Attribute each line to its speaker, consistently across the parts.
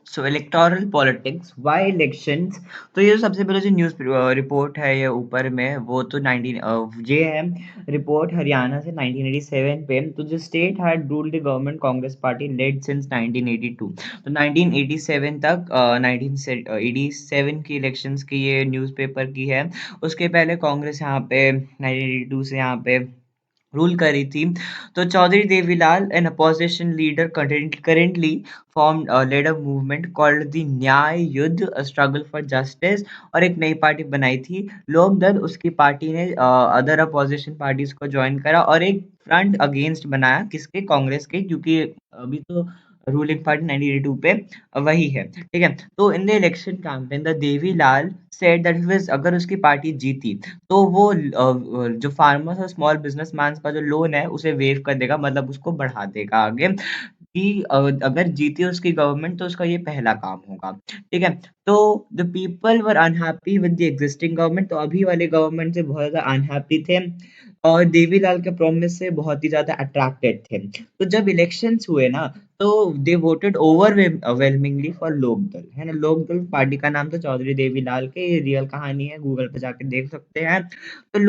Speaker 1: So electoral politics why elections. तो ये सबसे पहले जो न्यूज़ रिपोर्ट है ये ऊपर में वो तो 19 ये है रिपोर्ट हरियाणा से 1987 पे। तो जो state had ruled the government Congress party led since 1982। तो 1987 तक 1987 की इलेक्शंस की ये न्यूज़पेपर की है। उसके पहले कांग्रेस यहाँ पे 1982 से यहाँ पे रूल करी थी। तो Chaudhary Devilal an opposition leader currently formed led a movement called the न्याय युद्ध a struggle for justice। और एक नई पार्टी बनाई थी लोक दल। उसकी पार्टी ने अदर अपोजिशन पार्टीज को ज्वाइन करा और एक फ्रंट अगेंस्ट बनाया किसके, कांग्रेस के, क्योंकि अभी तो रूलिंग पार्टी 1982 पे वही है, ठीक है। तो in the election campaign the Devilal said that अगर उसकी पार्टी जीती तो वो जो फार्मर्स और स्मॉल बिजनेसमैन का जो लोन है उसे वेव कर देगा, मतलब उसको बढ़ा देगा आगे कि अगर जीती उसकी गवर्नमेंट तो उसका ये पहला काम होगा, ठीक है। तो the people were unhappy with the existing government. तो अभी वाले गवर्नमेंट से बहुत ज़्यादा अनहैप्पी थे और देवीलाल के प्रॉमिस से बहुत ही ज़्यादा अट्रैक्टेड थे। तो जब इलेक्शंस हुए ना तो they voted overwhelmingly for Lokdal, है ना। लोकदल पार्टी का नाम था चौधरी देवीलाल के, ये रियल कहानी है, गूगल पे जाके देख सकते हैं। तो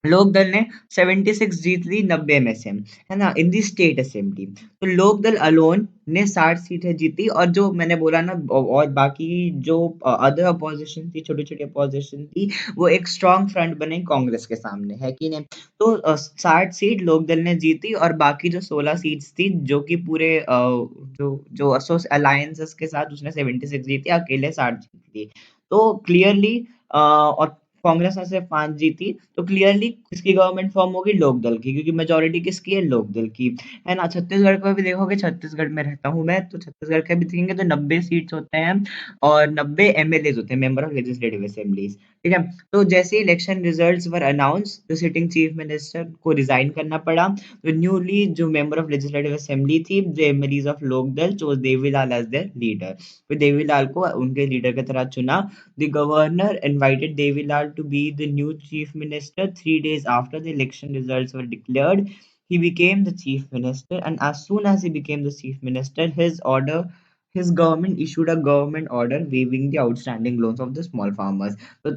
Speaker 1: लोक दल ने 76 जीत ली 90 में से, है ना, इन दी स्टेट असेंबली। तो लोक दल अलोन ने 60 सीटें जीती और जो मैंने बोला ना और बाकी जो अदर अपोजिशन थी, छोटी छोटी अपोजिशन थी, वो एक स्ट्रांग फ्रंट बने कांग्रेस के सामने, है कि नहीं। तो 60 सीट लोक दल ने जीती और बाकी जो 16 सीट्स थी जो कि पूरे जो जो अलायंसेस के साथ उसने 76 जीती, अकेले 60 जीत ली। तो क्लियरली और कांग्रेस ने सिर्फ 5 जीती। तो क्लियरली किसकी गवर्नमेंट फॉर्म होगी, लोकदल की, क्योंकि मेजोरिटी किसकी है, लोकदल की, है ना। छत्तीसगढ़ का भी देखोगे, छत्तीसगढ़ में रहता हूँ मैं, तो छत्तीसगढ़ का भी देखेंगे तो 90 सीट्स होते हैं और 90 एमएलएज होते हैं, मेंबर ऑफ लेजिस्लेटिव असेंबलीज, ठीक है। तो जैसे इलेक्शन रिजल्ट्स वर अनाउंस तो सिटिंग चीफ मिनिस्टर को रिजाइन करना पड़ा। तो न्यूली जो मेंबर ऑफ लेजिस्लेटिव असेंबली थी, the MLAs of Lokdal chose Devilal as their leader. फिर देवीलाल को उनके लीडर की तरह चुना। The governor invited Devilal to be the new chief minister 3 days after the election results were declared. He became the chief minister, and as soon as he became the chief minister, his government issued a government order waiving the outstanding loans of the small farmers. तो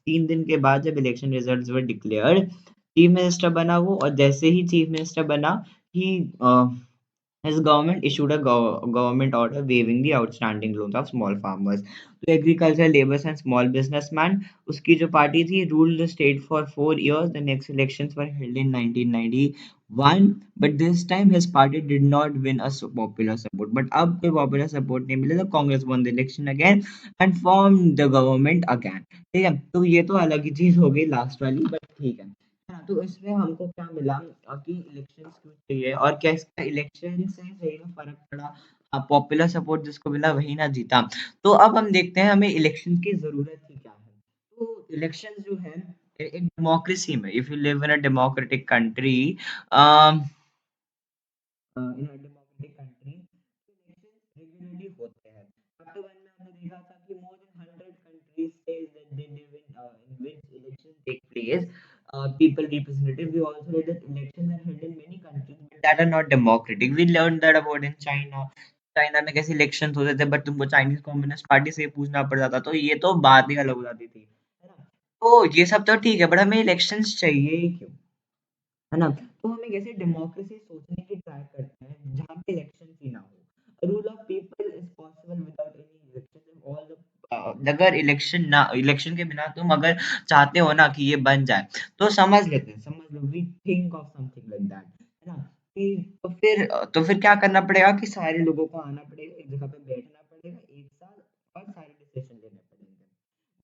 Speaker 1: 3 दिन के बाद जब election results वर declared, chief minister बना वो, और जैसे ही chief minister बना ही his government issued a government order waiving the outstanding loans of small farmers. तो agriculture laborers and small businessmen, उसकी जो पार्टी थी, ruled the state for 4 years. The next elections were held in 1991, but this time his party did not win a popular support. But अब कोई popular support नहीं मिला तो Congress won the election again and formed the government again, ठीक है। तो ये तो अलग ही चीज हो गई लास्ट वाली, बट ठीक है। हाँ, तो इसमें हमको क्या मिला कि इलेक्शंस क्यों चाहिए और क्या इसका इलेक्शन से सही में फर्क पड़ा। पॉपुलर सपोर्ट जिसको मिला वही ना जीता। तो अब हम देखते हैं हमें इलेक्शन की जरूरत ही क्या है। तो इलेक्शन जो है एक डेमोक्रेसी में, if you live in a democratic country, in a democratic country elections regularly होते हैं। चैप्टर 1 में हमने देखा था कि more than 100 countries says that they live in which elections take place, people representative. We also read that elections are held in many countries but that are not democratic. We learned that about in China. China में कैसे election होते थे but तुमको Chinese communist party से ही पूछना पड़ जाता, तो ये तो बात ही अलग हो जाती थी, है ना। तो ये सब तो ठीक है बट हमें इलेक्शंस चाहिए ही क्यों, है ना। तो हम एक ऐसी डेमोक्रेसी सोचने की ट्राई करते हैं जहाँ पे इलेक्शन ही ना हो। Rule of people is possible without any election. All the अगर इलेक्शन के बिना तुम अगर चाहते हो ना कि ये बन जाए तो समझ लेते हैं, समझ लो we think of something like that, है ना। कि तो फिर क्या करना पड़ेगा कि सारे लोगों को आना पड़ेगा, एक जगह पे बैठना पड़ेगा एक साथ और सारे डिसीजन लेने पड़ेंगे।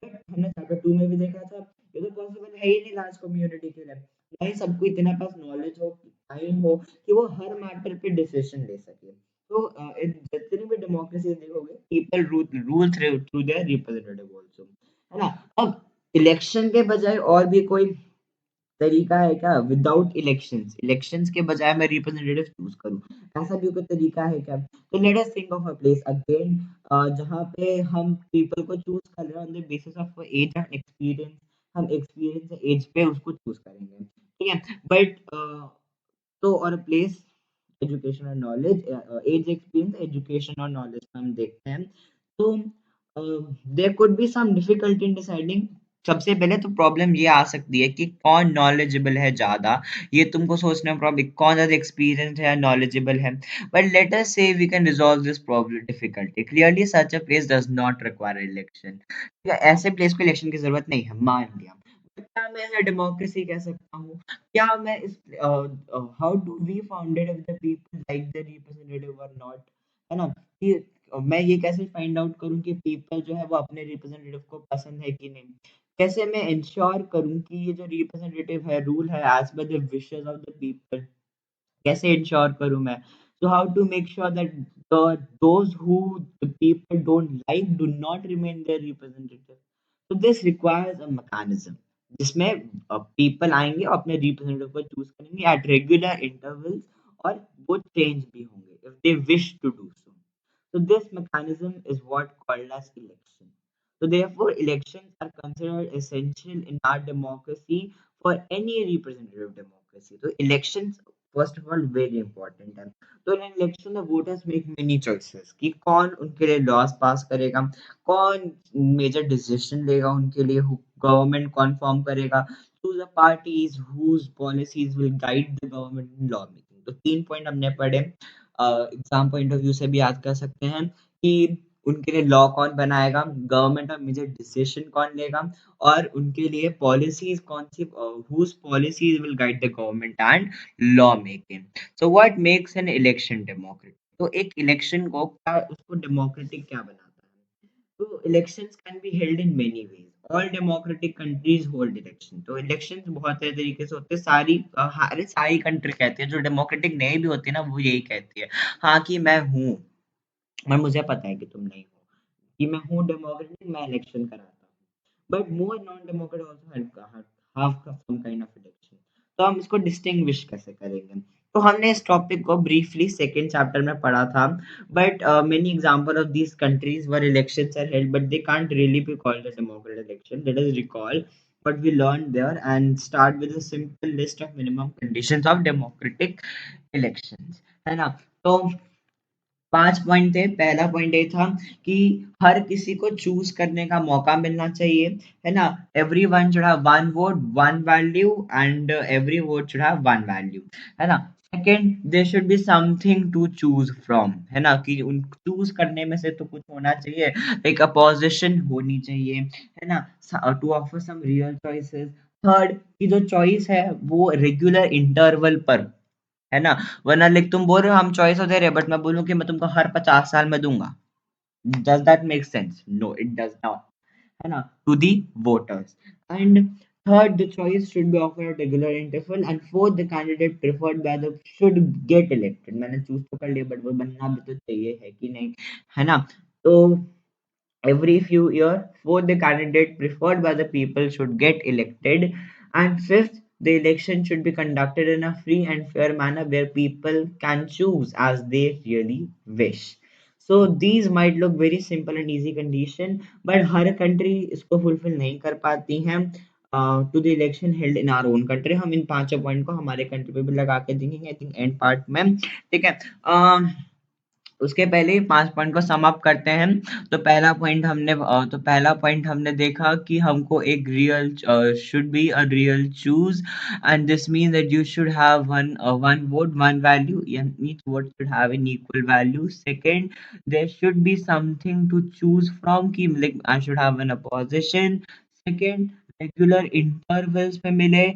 Speaker 1: बट हमने चैप्टर 2 में भी देखा था ये तो पॉसिबल है ही नहीं लार्ज कम्युनिटी के लिए। ना ही सबको इतना पास नॉलेज हो, टाइम हो कि वो हर मैटर पे डिसीजन ले सके। तो जितनी भी डेमोक्रेसी देखोगे people rule through through their representative also, है ना। अब इलेक्शन के बजाय और भी कोई तरीका है क्या, विदाउट इलेक्शंस, इलेक्शंस के बजाय मैं रिप्रेजेंटेटिव चूज करूं, ऐसा भी कोई तरीका है क्या। तो let us think of a place again जहां पे हम पीपल को चूज कर रहे हैं on the basis of age and experience. हम एक्सपीरियंस एज पे उसको चूज करेंगे, ठीक है। बट तो और प्लेस एजुकेशन और नॉलेज, एज एक्सपीरियंस एजुकेशन और नॉलेज का हम देखते हैं। तो there could be some difficulty in deciding. सबसे पहले तो प्रॉब्लम ये आ सकती है कि कौन नॉलेजेबल है ज्यादा, ये तुमको सोचना है प्रॉब्लम कौन ज्यादा एक्सपीरियंस है नॉलेजेबल है। But let us say we can resolve this problem difficulty clearly, such a place does not require election. ऐसे प्लेस को इलेक्शन की जरूरत नहीं है, मान लिया। क्या मैं इसे डेमोक्रेसी कह सकता हूँ? क्या मैं इस how do we founded if the people like the representative और नॉट, है ना? कि मैं ये कैसे फाइंड आउट करूँ कि पीपल जो है वो अपने रिप्रेजेंटेटिव को पसंद है कि नहीं? कैसे मैं इंश्योर करूँ कि ये जो रिप्रेजेंटेटिव है रूल है एज पर the wishes of the people? कैसे इंश्योर करूँ मैं? So how to make sure that those who the people don't like do not remain their representative? So this requires a mechanism जिसमें people आएंगे और अपने representative को choose करेंगे at regular intervals, और वो change भी होंगे if they wish to do so. So this mechanism is what called as election. So therefore, elections are considered essential in our democracy for any representative democracy. So elections, first of all, very important है. तो in election the voters make many choices कि कौन उनके लिए laws pass करेगा, कौन major decision लेगा उनके लिए, government कौन form करेगा, who the parties whose policies will guide the government in law making. तो 3 पॉइंट हमने पढ़े। एग्जाम पॉइंट ऑफ व्यू से भी याद कर सकते हैं कि उनके लिए लॉ कौन बनाएगा, गवर्नमेंट और मेजर डिसीजन कौन लेगा, और उनके लिए पॉलिसीज कौन सी, whose policies will guide the government and law making. So what makes an election democratic? तो एक इलेक्शन को क्या, उसको डेमोक्रेटिक क्या बनाता है? तो elections can be held in many ways. All democratic countries hold election. तो इलेक्शंस बहुत सारे तरीके से होते हैं, सारी अरे सारी कंट्री कहती है, जो डेमोक्रेटिक नहीं भी होती है ना वो यही कहती है, हाँ कि मैं हूँ, और मुझे पता है कि तुम नहीं हो, कि मैं हूँ डेमोक्रेटिक, मैं इलेक्शन कराता हूँ। But more non democratic also have some kind of election. तो हम इसको डिस्टिंग्विश कैसे करेंगे? तो हमने इस टॉपिक को ब्रीफली सेकंड चैप्टर में पढ़ा था। But many example of these countries were elections are held but they can't really be called a democratic election. Let us recall what we learned there and start with a simple list of minimum conditions of democratic elections, है ना? तो 5 point थे। पहला point ये था कि हर किसी को चूज करने का मौका मिलना चाहिए, है ना? Every one should have one vote one value and every vote should have one value, है ना? Second, there should be something to choose from, है ना? कि उन चूज करने में से तो कुछ होना चाहिए, एक अपोजिशन होनी चाहिए, है ना? To offer some real choices. Third, की जो चॉइस है वो रेगुलर इंटरवल पर, है ना? वरना लाइक तुम बोल रहे हो हम चॉइस तो दे रहे हैं बट मैं बोलूँ कि मैं तुमको हर 50 साल में दूंगा, does that make sense? No it does not, है ना? To the voters. And third, the choice should be offered at regular interval. And fourth, the candidate preferred by the should get elected. मैंने choose तो कर लिया but वो बनना भी तो चाहिए, है कि नहीं? है ना? तो every few years, fourth, the candidate preferred by the people should get elected, and fifth, the election should be conducted in a free and fair manner where people can choose as they really wish. So these might look very simple and easy condition, but her country इसको fulfill नहीं कर पाती हैं। To the election held in our own country, हम इन पांचों point को हमारे country पे भी लगा के देखेंगे आई थिंक एंड पार्ट में, ठीक है? उसके पहले ही 5 पॉइंट को सम अप करते हैं। तो पहला पॉइंट हमने देखा कि हमको एक real should be a real choose, and this means that you should have one vote one value, and each vote should have an equal value. Second, there should be something to choose from, कि like I should have an opposition. Second, regular intervals पे मिले।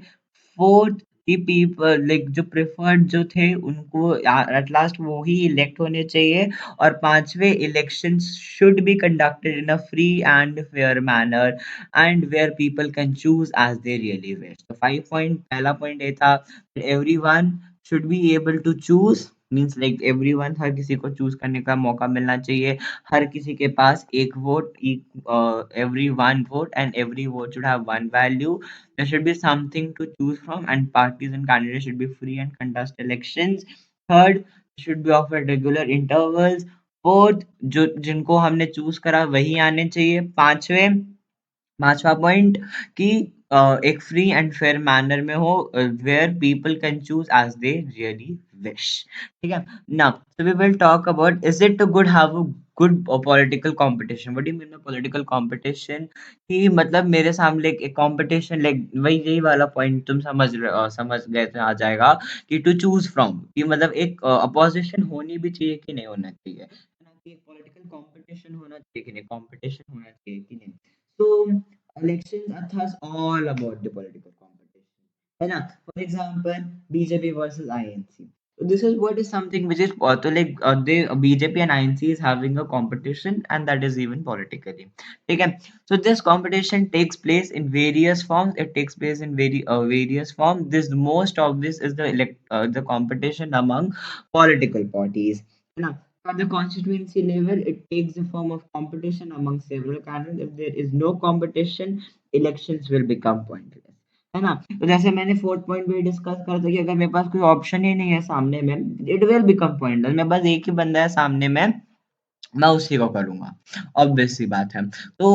Speaker 1: Fourth, कि people like जो preferred जो थे उनको at last वो ही elect होने चाहिए। और पांचवे, elections should be conducted in a free and fair manner and where people can choose as they really wish. तो 5 पॉइंट, पहला पॉइंट ये था everyone should be able to choose, means like everyone, हर किसी को चूज करने का मौका मिलना चाहिए, हर किसी के पास एक vote, every one vote and every vote should have one value. There should be something to choose from, and parties and candidates should be free and contest elections. Third, should be offered regular intervals. Fourth, जो जिनको हमने choose करा वही आने चाहिए। पांचवा point कि एक फ्री एंड फेयर मैनर में हो, where people can choose as they really wish. ठीक है. Now, so we will talk about, is it good have a good political competition? What do you mean by political competition? कि मतलब मेरे सामने एक competition, like वही यही वाला पॉइंट तुम समझ गए थे, आ जाएगा कि टू चूज फ्रॉम, कि मतलब एक अपोजिशन होनी भी चाहिए कि नहीं होना चाहिए, है ना, कि एक पॉलिटिकल कंपटीशन होना चाहिए कि नहीं, कंपटीशन होना चाहिए कि नहीं. तो elections are thus all about the political competition, है ना. For example, BJP versus INC. So this is what is something which is तो like they BJP and INC is having a competition, and that is even politically. ठीक है. So this competition takes place in various forms. It takes place in various forms. This most of this is the competition among political parties. है ना. At the constituency level, it takes the form of competition among several candidates. If there is no competition, elections will become pointless. है ना. तो जैसे मैंने fourth point भी discuss करा था कि अगर मेरे पास कोई ऑप्शन ही नहीं है सामने में, इट विल बिकम पॉइंटलेस. मेरे पास एक ही बंदा है सामने में, मैं उसी को करूंगा. ऑब्वियस सी बात है. तो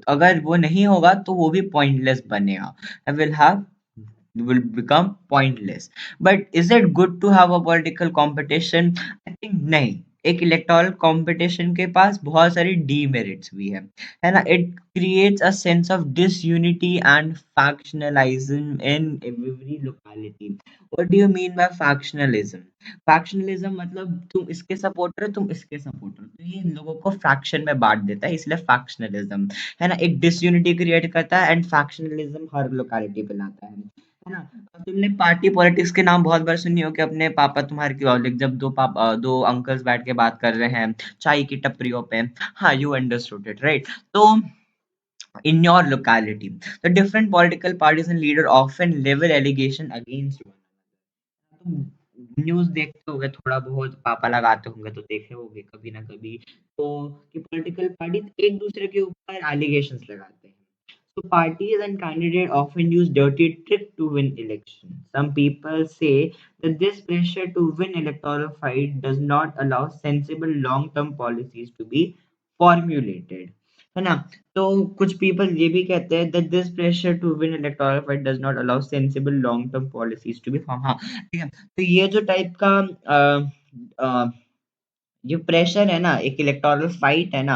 Speaker 1: अगर वो नहीं होगा तो वो भी पॉइंटलेस बनेगा. I will have will become pointless. But is it good to have a political competition? I think नहीं. एक इलेक्टोरल कंपटीशन के पास बहुत सारी डीमेरिट्स भी है ना. It creates a sense of disunity and factionalism in every locality. What do you mean bye factionalism? Factionalism मतलब तुम इसके सपोर्टर हो, तुम इसके सपोर्टर हो, तो ये लोगों को फैक्शन में बांट देता है, इसलिए फैक्शनलिज्म, है ना. एक डिसयूनिटी क्रिएट करता है, एंड फैक्शनलिज्म हर लोकेलिटी पे लाता है ना. अब तुमने पार्टी पॉलिटिक्स के नाम बहुत बार सुनी हो कि अपने पापा तुम्हारे की और जब दो अंकल्स बैठ के बात कर रहे हैं चाय की टपरियों पे. हाँ, यू अंडरस्टूड इट, राइट. तो in your locality, the different political parties and leader often level allegation against one another. तुम न्यूज़ देखते होगे थोड़ा बहुत, पापा लगाते होंगे तो देखे होगे कभी ना कभी, तो कि पॉलिटिकल पार्टीज एक दूसरे के ऊपर एलिगेशंस लगाते हैं. So parties and candidates often use dirty trick to win elections. Some people say that this pressure to win electoral fight does not allow sensible long-term policies to be formulated. है ना. तो कुछ people ये भी कहते हैं that this pressure to win electoral fight does not allow sensible long-term policies to be formed. हाँ, ठीक है. तो ये जो टाइप का अ, ये प्रेशर है ना, एक इलेक्टोरल फाइट है ना,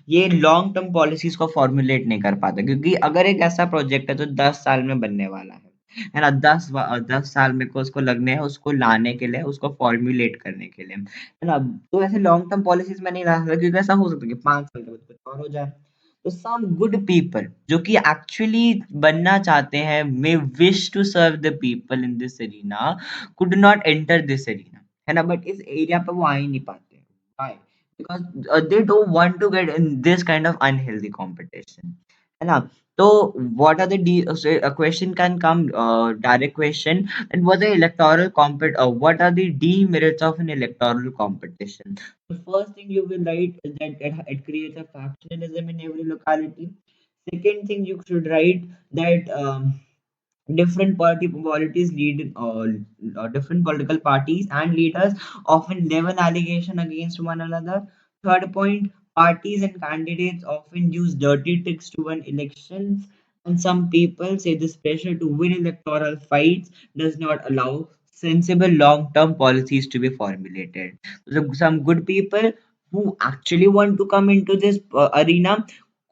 Speaker 1: ये लॉन्ग टर्म पॉलिसीज को फॉर्मुलेट नहीं कर पाता, क्योंकि अगर एक ऐसा प्रोजेक्ट है जो 10 साल में बनने वाला है ना, 10 साल में को उसको लगने हैं, उसको लाने के लिए, उसको फॉर्मुलेट करने के लिए, है ना. तो ऐसे लॉन्ग टर्म पॉलिसीज में नहीं ला सकता, क्योंकि ऐसा हो सकता है कि 5 साल के बाद कुछ और हो जाए. तो सम गुड पीपल जो कि एक्चुअली बनना चाहते हैं, may wish to serve the people in this arena, could not enter this arena, है ना. बट इस एरिया पे वो आ ही नहीं पाते. Why? Because they don't want to get in this kind of unhealthy competition. है ना. तो what are the so a question can come, direct question, and what are electoral what are the demerits of an electoral competition? The first thing you will write is that it creates a factionalism in every locality. Second thing you should write that different polities lead different political parties and leaders often level allegation against one another. Third point, parties and candidates often use dirty tricks to win elections, and some people say this pressure to win electoral fights does not allow sensible long-term policies to be formulated. So some good people who actually want to come into this arena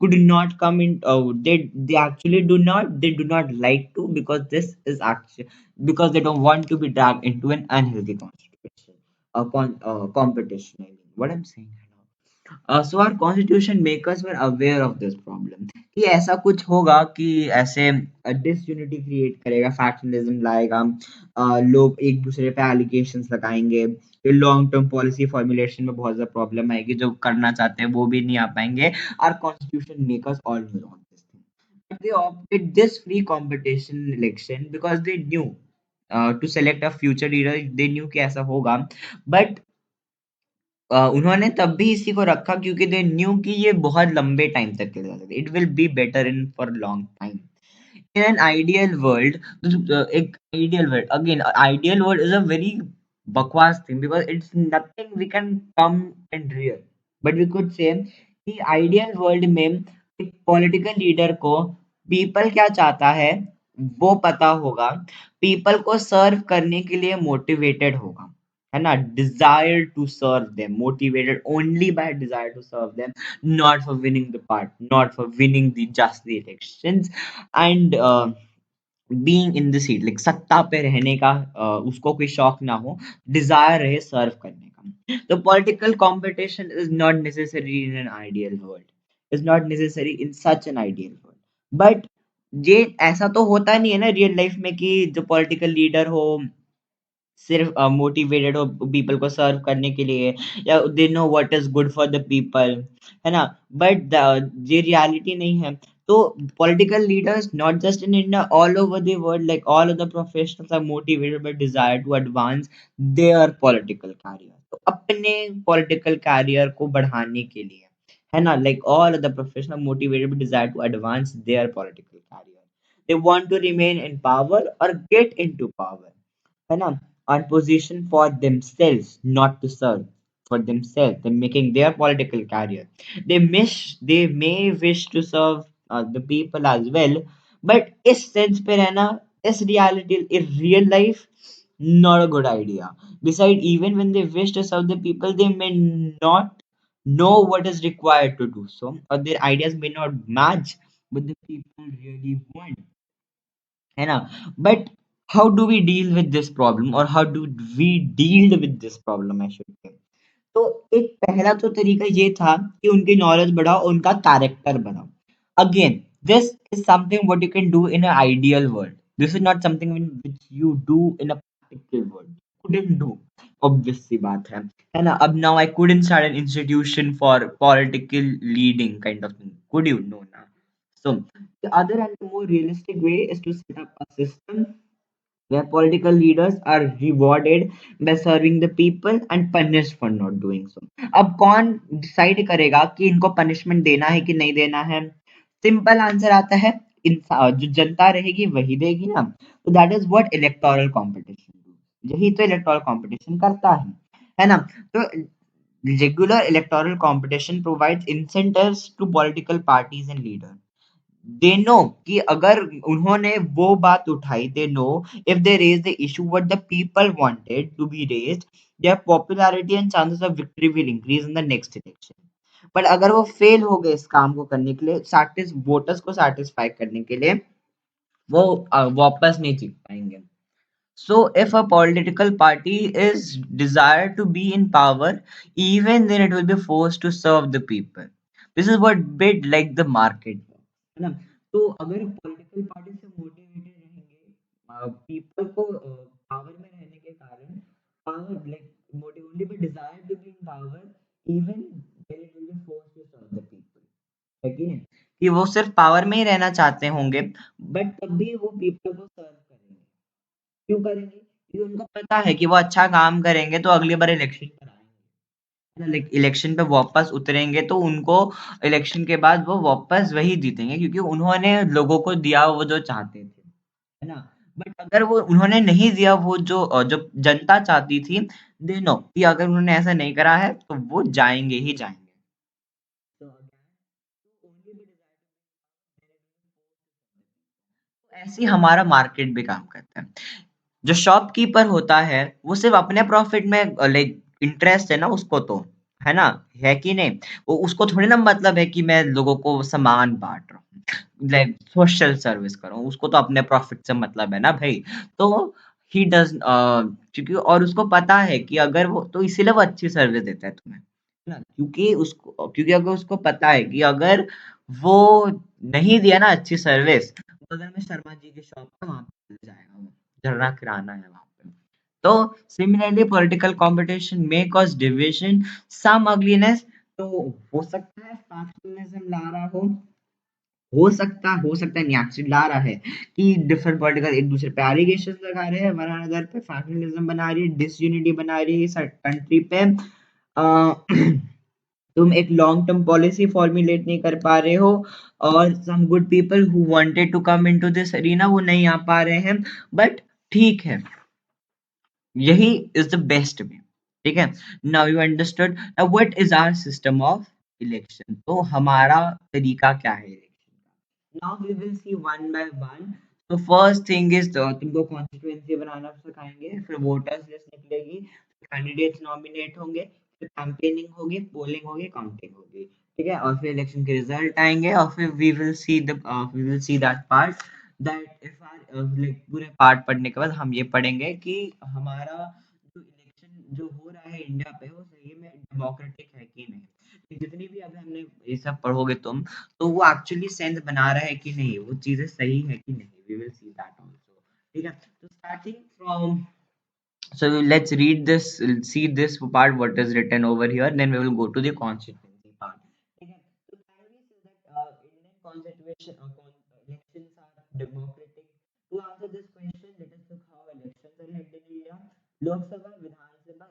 Speaker 1: could not come in, they actually do not like to, because this is actually, because they don't want to be dragged into an unhealthy constitution competition. I mean what I'm saying. So our constitution makers were aware of this problem, कि ऐसा कुछ होगा, कि ऐसे disunity create करेगा, factionalism लाएगा, लोग एक दूसरे पे एलिगेशंस लगाएंगे, फिर लॉन्ग टर्म पॉलिसी फॉर्मुलेशन में बहुत ज़्यादा प्रॉब्लम आएगी, जो करना चाहते हैं वो भी नहीं आ पाएंगे. Our constitution makers all knew on this thing, but they opted this free competition election because they knew to select a future leader. They knew कि ऐसा होगा, but उन्होंने तब भी इसी को रखा क्योंकि दे न्यू कि ये बहुत लंबे टाइम तक चल सकता है. It will be better in for long time. In an ideal world, एक ideal world, again, ideal world is a very बकवास thing because it's nothing we can come and real. But we could say कि ideal world में एक political leader को people क्या चाहता है वो पता होगा, people को serve करने के लिए motivated होगा. है ना, desire to serve them, motivated only by desire to serve them, not for winning the part, not for winning the just the elections, and being in the seat, like सत्ता पे रहने का उसको कोई शौक ना हो, डिजायर रहे सर्व करने का। तो political competition is not necessary in an ideal world, is not necessary in such an ideal world, but ये ऐसा तो होता नहीं है ना रियल लाइफ में कि जो पॉलिटिकल लीडर हो सिर्फ मोटिवेटेड हो पीपल को सर्व करने के लिए, या they know what is good for the people, है ना, बट ये रियलिटी नहीं है। तो political leaders not just in India, all over the world, like all of the professionals are motivated by desire to advance their political career, तो अपने political career को बढ़ाने के लिए, है ना, like all of the professional motivated by desire to advance their political career, they want to remain in power और get into power, है ना, are positioned for themselves, not to serve for themselves. They're making their political career. They may wish to serve the people as well, but इस sense पे रहना, इस reality, in real life, not a good idea. Besides, even when they wish to serve the people, they may not know what is required to do so, or their ideas may not match what the people really want, है ना, but how do we deal with this problem, और how do we deal with this problem, I should say. तो एक पहला तो तरीका ये था कि उनकी नॉलेज बढ़ाओ, उनका कैरेक्टर बनाओ। Again, this is something what you can do in a ideal world, this is not something which you do in a practical world, couldn't do, obvious सी बात है ना। अब now I couldn't start an institution for political leading kind of thing, could you? No ना। So the other and more realistic way is to set up a system where political leaders are rewarded by serving the people and punished for not doing so. अब कौन decide करेगा कि इनको punishment देना है कि नहीं देना है? सिंपल आंसर आता है, जो जनता रहेगी वही देगी ना। तो that is what electoral competition, यही तो इलेक्टोरल कंपटीशन करता है ना। तो regular electoral competition provides incentives to political parties and leaders. They know कि अगर उन्होंने वो बात उठाई, they know if they raise the issue what the people wanted to be raised, their popularity and chances of victory will increase in the next election. But अगर वो fail हो गए इस काम को करने के लिए, सैटिस वोटर्स को सेटिस्फाई करने के लिए, वो वापस नहीं जीत पाएंगे। So, if a political party is desired to be in power, even then it will be forced to serve the people. This is what bit like the market, है ना। तो अगर पॉलिटिकल पार्टी से मोटिवेटेड रहेंगे people को power में रहने के कारण, power like motive only but desire to be in power, even then it will be forced to serve the people, है कि नहीं, कि वो सिर्फ पावर में ही रहना चाहते होंगे, बट तब भी वो पीपल को सर्व करेंगे। क्यों करेंगे? क्योंकि उनको पता है कि वो अच्छा काम करेंगे तो अगली बार इलेक्शन पर आएँगे, है ना? लाइक इलेक्शन पे वापस उतरेंगे तो उनको इलेक्शन के बाद वो वापस वही जीतेंगे, क्योंकि उन्होंने लोगों को दिया वो जो चाहते थे, है ना? बट अगर वो उन्होंने नहीं दिया वो जो जनता चाहती थी, दे नो कि अगर उन्होंने ऐसा नहीं करा है तो वो जाएँगे ही जाएँगे। तो अगेन ओनली द डिजायर, ऐसे ही हमारा मार्केट भी काम करता है। जो शॉपकीपर होता है वो सिर्फ अपने प्रॉफिट में लाइक इंटरेस्ट है ना उसको, तो है ना, है कि नहीं? वो उसको थोड़ी ना मतलब है कि मैं लोगों को सामान बांट रहा हूँ, लाइक सोशल सर्विस कर रहा हूँ, उसको तो अपने प्रॉफिट से मतलब है ना भाई। तो ही डज क्योंकि और उसको पता है कि अगर वो, तो इसीलिए वो अच्छी सर्विस देता है तुम्हें, है ना, क्योंकि अगर उसको पता है कि अगर वो नहीं दिया ना अच्छी सर्विस, तो अगर मैं शर्मा जी की शॉप पे वहां पे चले जाएगा वो, झरना किराना है वहाँ पे। तो similarly political competition may cause division, some ugliness, तो हो सकता है फैक्शनलिज्म ला रहा हो सकता है नहीं, एक्चुअली ला रहा है कि डिफरेंट पॉलिटिकल एक दूसरे पे एलिगेशन लगा रहे हैं, वन अनदर पे फैक्शनलिज्म बना रही है, डिसयूनिटी बना रही है कंट्री पे। तुम एक लॉन्ग टर्म पॉलिसी फॉर्मुलेट नहीं कर पा रहे हो, और some good people who wanted to come into this arena वो नहीं आ पा रहे हैं, बट ठीक है, यही इज द बेस्ट वे। ठीक है, now you understood, now what is our system of election, तो हमारा तरीका क्या है इलेक्शन का। Now we will see one by one. तो फर्स्ट थिंग इज तुमको कॉन्स्टिट्यूएंसी बनाना सिखाएंगे, फिर वोटर्स लिस्ट निकलेगी, कैंडिडेट्स नॉमिनेट होंगे, फिर कैंपेनिंग होगी, पोलिंग होगी, काउंटिंग होगी, ठीक है, और फिर इलेक्शन के रिजल्ट आएंगे और फिर we will see that part, that if like पूरे पार्ट पढ़ने के बाद हम ये पढ़ेंगे कि हमारा जो इलेक्शन जो हो रहा है इंडिया पे वो सही में डेमोक्रेटिक है कि नहीं। तो जितनी भी अभी हमने ये सब पढ़ोगे तुम, तो वो एक्चुअली सेंस बना रहा है कि नहीं, वो चीजें सही है कि नहीं, we will see that also, ठीक है। तो starting from, so let's read this, see this part, what is written over here, then we will go to the constituency part. Okay. So can we say that Indian constitution elections are democratic? To answer this question, let us look how elections are held in India. Lok Sabha, Vidhan Sabha,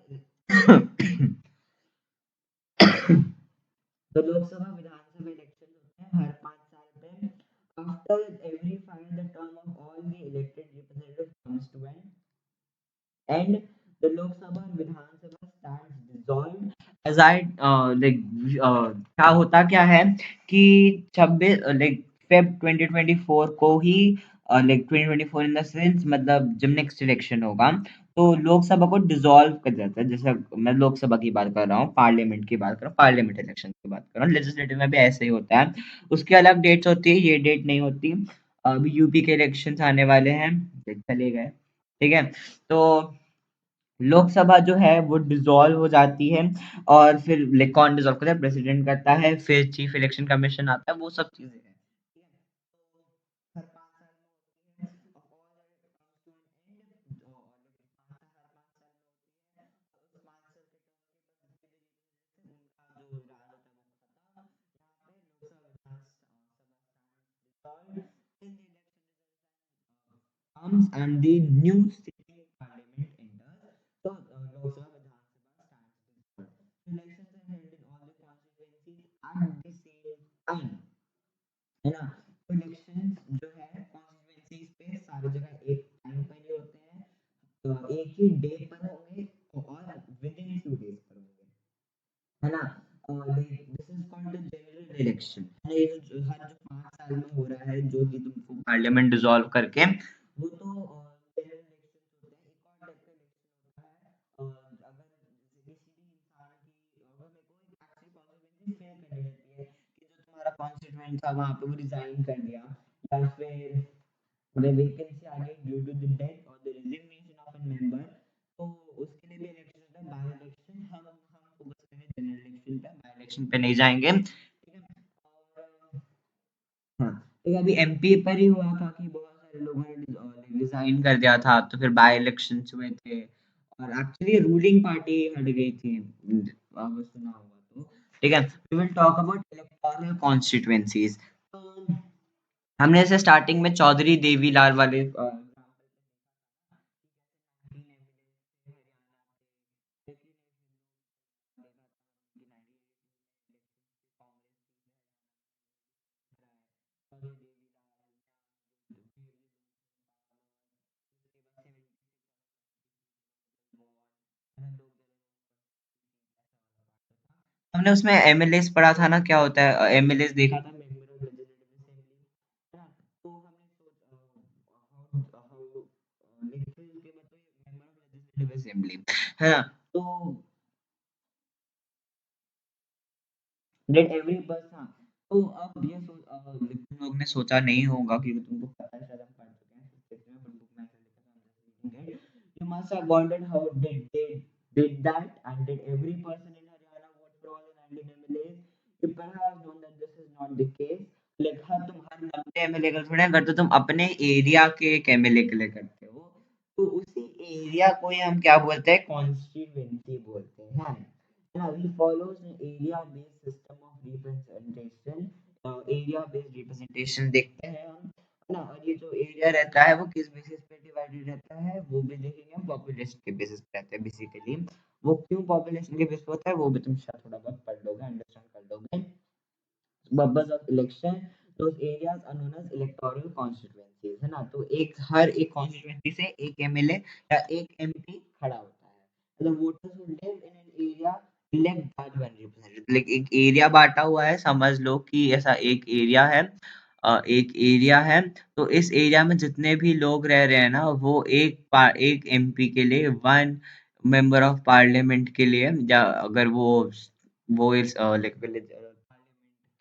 Speaker 1: तो लोकसभा विधानसभा election होते हैं हर 5 साल पे। After every 5 the term of all the elected representatives comes to an and the Lok Sabha and Vidhan Sabha stands dissolved as I क्या होता क्या है कि 26 लाइक फेब 2024 को ही लाइक 2024 इन द सेंस मतलब जब नेक्स्ट इलेक्शन होगा तो लोकसभा को डिसॉल्व कर देता है। जैसे मैं लोकसभा की बात कर रहा हूँ, पार्लियामेंट की बात कर रहा हूँ, पार्लियामेंट इलेक्शन की बात कर रहा हूँ, लेजिस्लेटिव में भी ऐसे ही होता है। उसकी अलग डेट्स होती है, ये डेट नहीं होती। अभी यूपी के इलेक्शंस आने वाले हैं, चले गए, ठीक है। तो लोकसभा जो है वो डिसॉल्व हो जाती है और फिर कौन डिसॉल्व करता है, प्रेसिडेंट करता है, फिर चीफ इलेक्शन कमीशन आता है, वो सब चीजें हैं, ठीक है। तो हर 5 साल में होती है और हर 5 साल में होती है, उस 5 साल के टर्म के बाद उनका जो राज होता है वो खत्म। यहाँ पे लोकसभा विधानसभा dissolved, then the election comes and the new sitting parliament enters. So, Lok Sabha Vidhan Sabha stands dissolved. Elections are held in all the constituencies at the same time, है ना। तो इलेक्शंस जो है कॉन्स्टिट्यूएंसीज पे सारी जगह एक time पर ही होते हैं, तो एक ही डे पर होंगे और विद इन 2 days पर होंगे, है ना। This is called the general election, है ना। ये जो हर जो 5 साल में हो रहा है, जो कि तुमको पार्लियामेंट डिसॉल्व करके, वो तो जनरल इलेक्शन होते हैं। एक और टाइप का इलेक्शन होता है, अगर जैसे किसी भी इंसान की अगर मेरे को एक्चुअली कॉन्स्टिट्यूएंसी फेल करनी रहती है कि जो तुम्हारा कॉन्स्टिट्यूएंट था वहां पे वो रिजाइन कर दिया, या फिर the vacancy आ गई ड्यू टू द डेथ और the resignation of an member, तो उसके लिए भी इलेक्शन होता है, बाय इलेक्शन। हम फोकस करेंगे जनरल इलेक्शन पे, बाय इलेक्शन पे नहीं जाएंगे, ठीक है। और हाँ, तो अभी एमपी पर ही हुआ था कि बहुत सारे लोगों ने रिजाइन कर दिया था, तो फिर बाय इलेक्शंस हुए थे और एक्चुअली रूलिंग पार्टी हट गई थी, अगर सुना होगा तो, ठीक है। We will talk about electoral constituencies. तो हमने जैसे स्टार्टिंग में चौधरी देवीलाल वाले हमने उसमें एमएलएस पढ़ा था ना, क्या होता है एमएलएस देखा था, मेंबर ऑफ लेजिस्लेटिव असेंबली, है ना। तो हमने हाउ लेजिस्लेटिव के मतलब मेंबर ऑफ लेजिस्लेटिव असेंबली, है ना। तो डेट एवरी बस, हाँ। तो अब ये तुम लोग ने सोचा नहीं होगा क्योंकि तुमको पता है, शायद हम पढ़ चुके हैं हिस्ट्री में, बट बुक में ऐसे लिखा था, I'm just reading it. You must have wondered how did they did that, and did every person in Haryana vote for all the 19 MLAs? You perhaps known that this is not the case. like तुम हर 90 MLA का थोड़ा करते हो, तुम अपने area के एक MLA के लिए करते हो, तो उसी एरिया को ही हम क्या बोलते हैं, कॉन्स्टिट्यूएंसी बोलते हैं। Now he follows an area-based system of representation. area-based representation देखते हैं हम, ना। और ये जो एरिया रहता है वो किस बेसिस पे डिवाइडेड रहता है, वो भी देखेंगे हम, पॉपुलेशन के बेसिस पे रहता है बेसिकली। वो क्यों पॉपुलेशन के बेस पे होता है वो भी तुम शायद थोड़ा बहुत पढ़ लोगे, अंडरस्टैंड कर लोगे। purpose of election, those areas are known as electoral constituencies, है ना। तो एक हर एक कॉन्स्टिट्यूएंसी से एक एमएलए या एक एमपी खड़ा होता है। मतलब voters who live in an area elect that one representative, like एक एरिया बांटा हुआ है, समझ लो कि ऐसा एक एरिया है, एक एरिया है, तो इस एरिया में जितने भी लोग रह रहे हैं ना, वो एक एमपी के लिए वन मेंबर ऑफ पार्लियामेंट के लिए, या अगर वो इस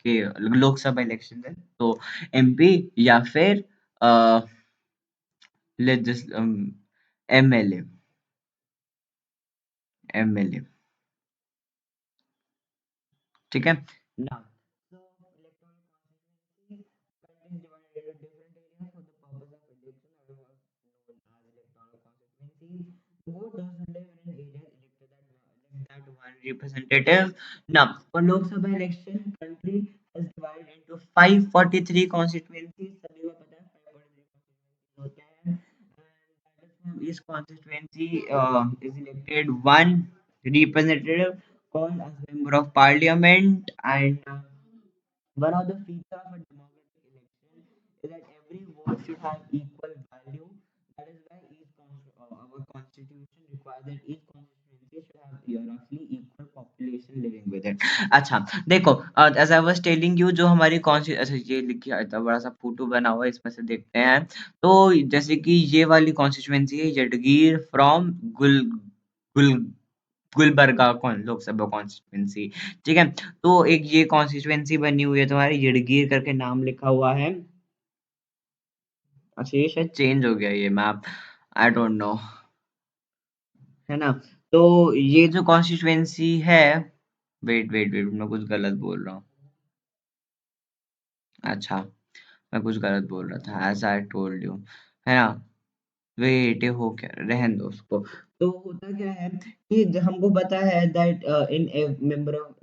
Speaker 1: के लोकसभा इलेक्शन है तो एमपी, या फिर लेजिस एमएलए, एमएलए, ठीक है ना। So electoral constituency contains divided into different areas for the purpose of election, or known as electoral constituencies. The voters who live in an area elected that one representative. Now, for Lok Sabha election, country is divided into 543 constituencies. सभी को पता है 543 constituencies होते हैं, and that is from each constituency is elected one representative called as member of parliament, and one of the features of a democratic election is that every vote should have equal value. That is why our constitution requires that each constituency should have roughly equal population living with it. अच्छा देखो, as I was telling you, जो हमारी अच्छा ये लिखिए, इतना बड़ा सा फोटो बना हुआ है, इसमें से देखते हैं। तो जैसे कि ये वाली कॉन्स्टिट्यूएंसी है जडगीर फ्रॉम गुल गुलबर्गा कौन लोकसभा कॉन्स्टिट्यूएंसी, ठीक है। तो एक ये कॉन्स्टिट्यूएंसी बनी हुई है तुम्हारी, यड़गीर करके नाम लिखा हुआ है। अच्छा ये शायद चेंज हो गया ये मैप, आई डोंट नो, है ना। तो ये जो कॉन्स्टिट्यूएंसी है, वेट वेट वेट, मैं कुछ गलत बोल रहा हूँ। अच्छा, मैं कुछ गलत बोल रहा था, एज आई टोल्ड यू, है ना। वेट, ये हो क्या, रहन दो उसको। तो होता क्या है कि हमको पता है दैट इन मेंबर ऑफ,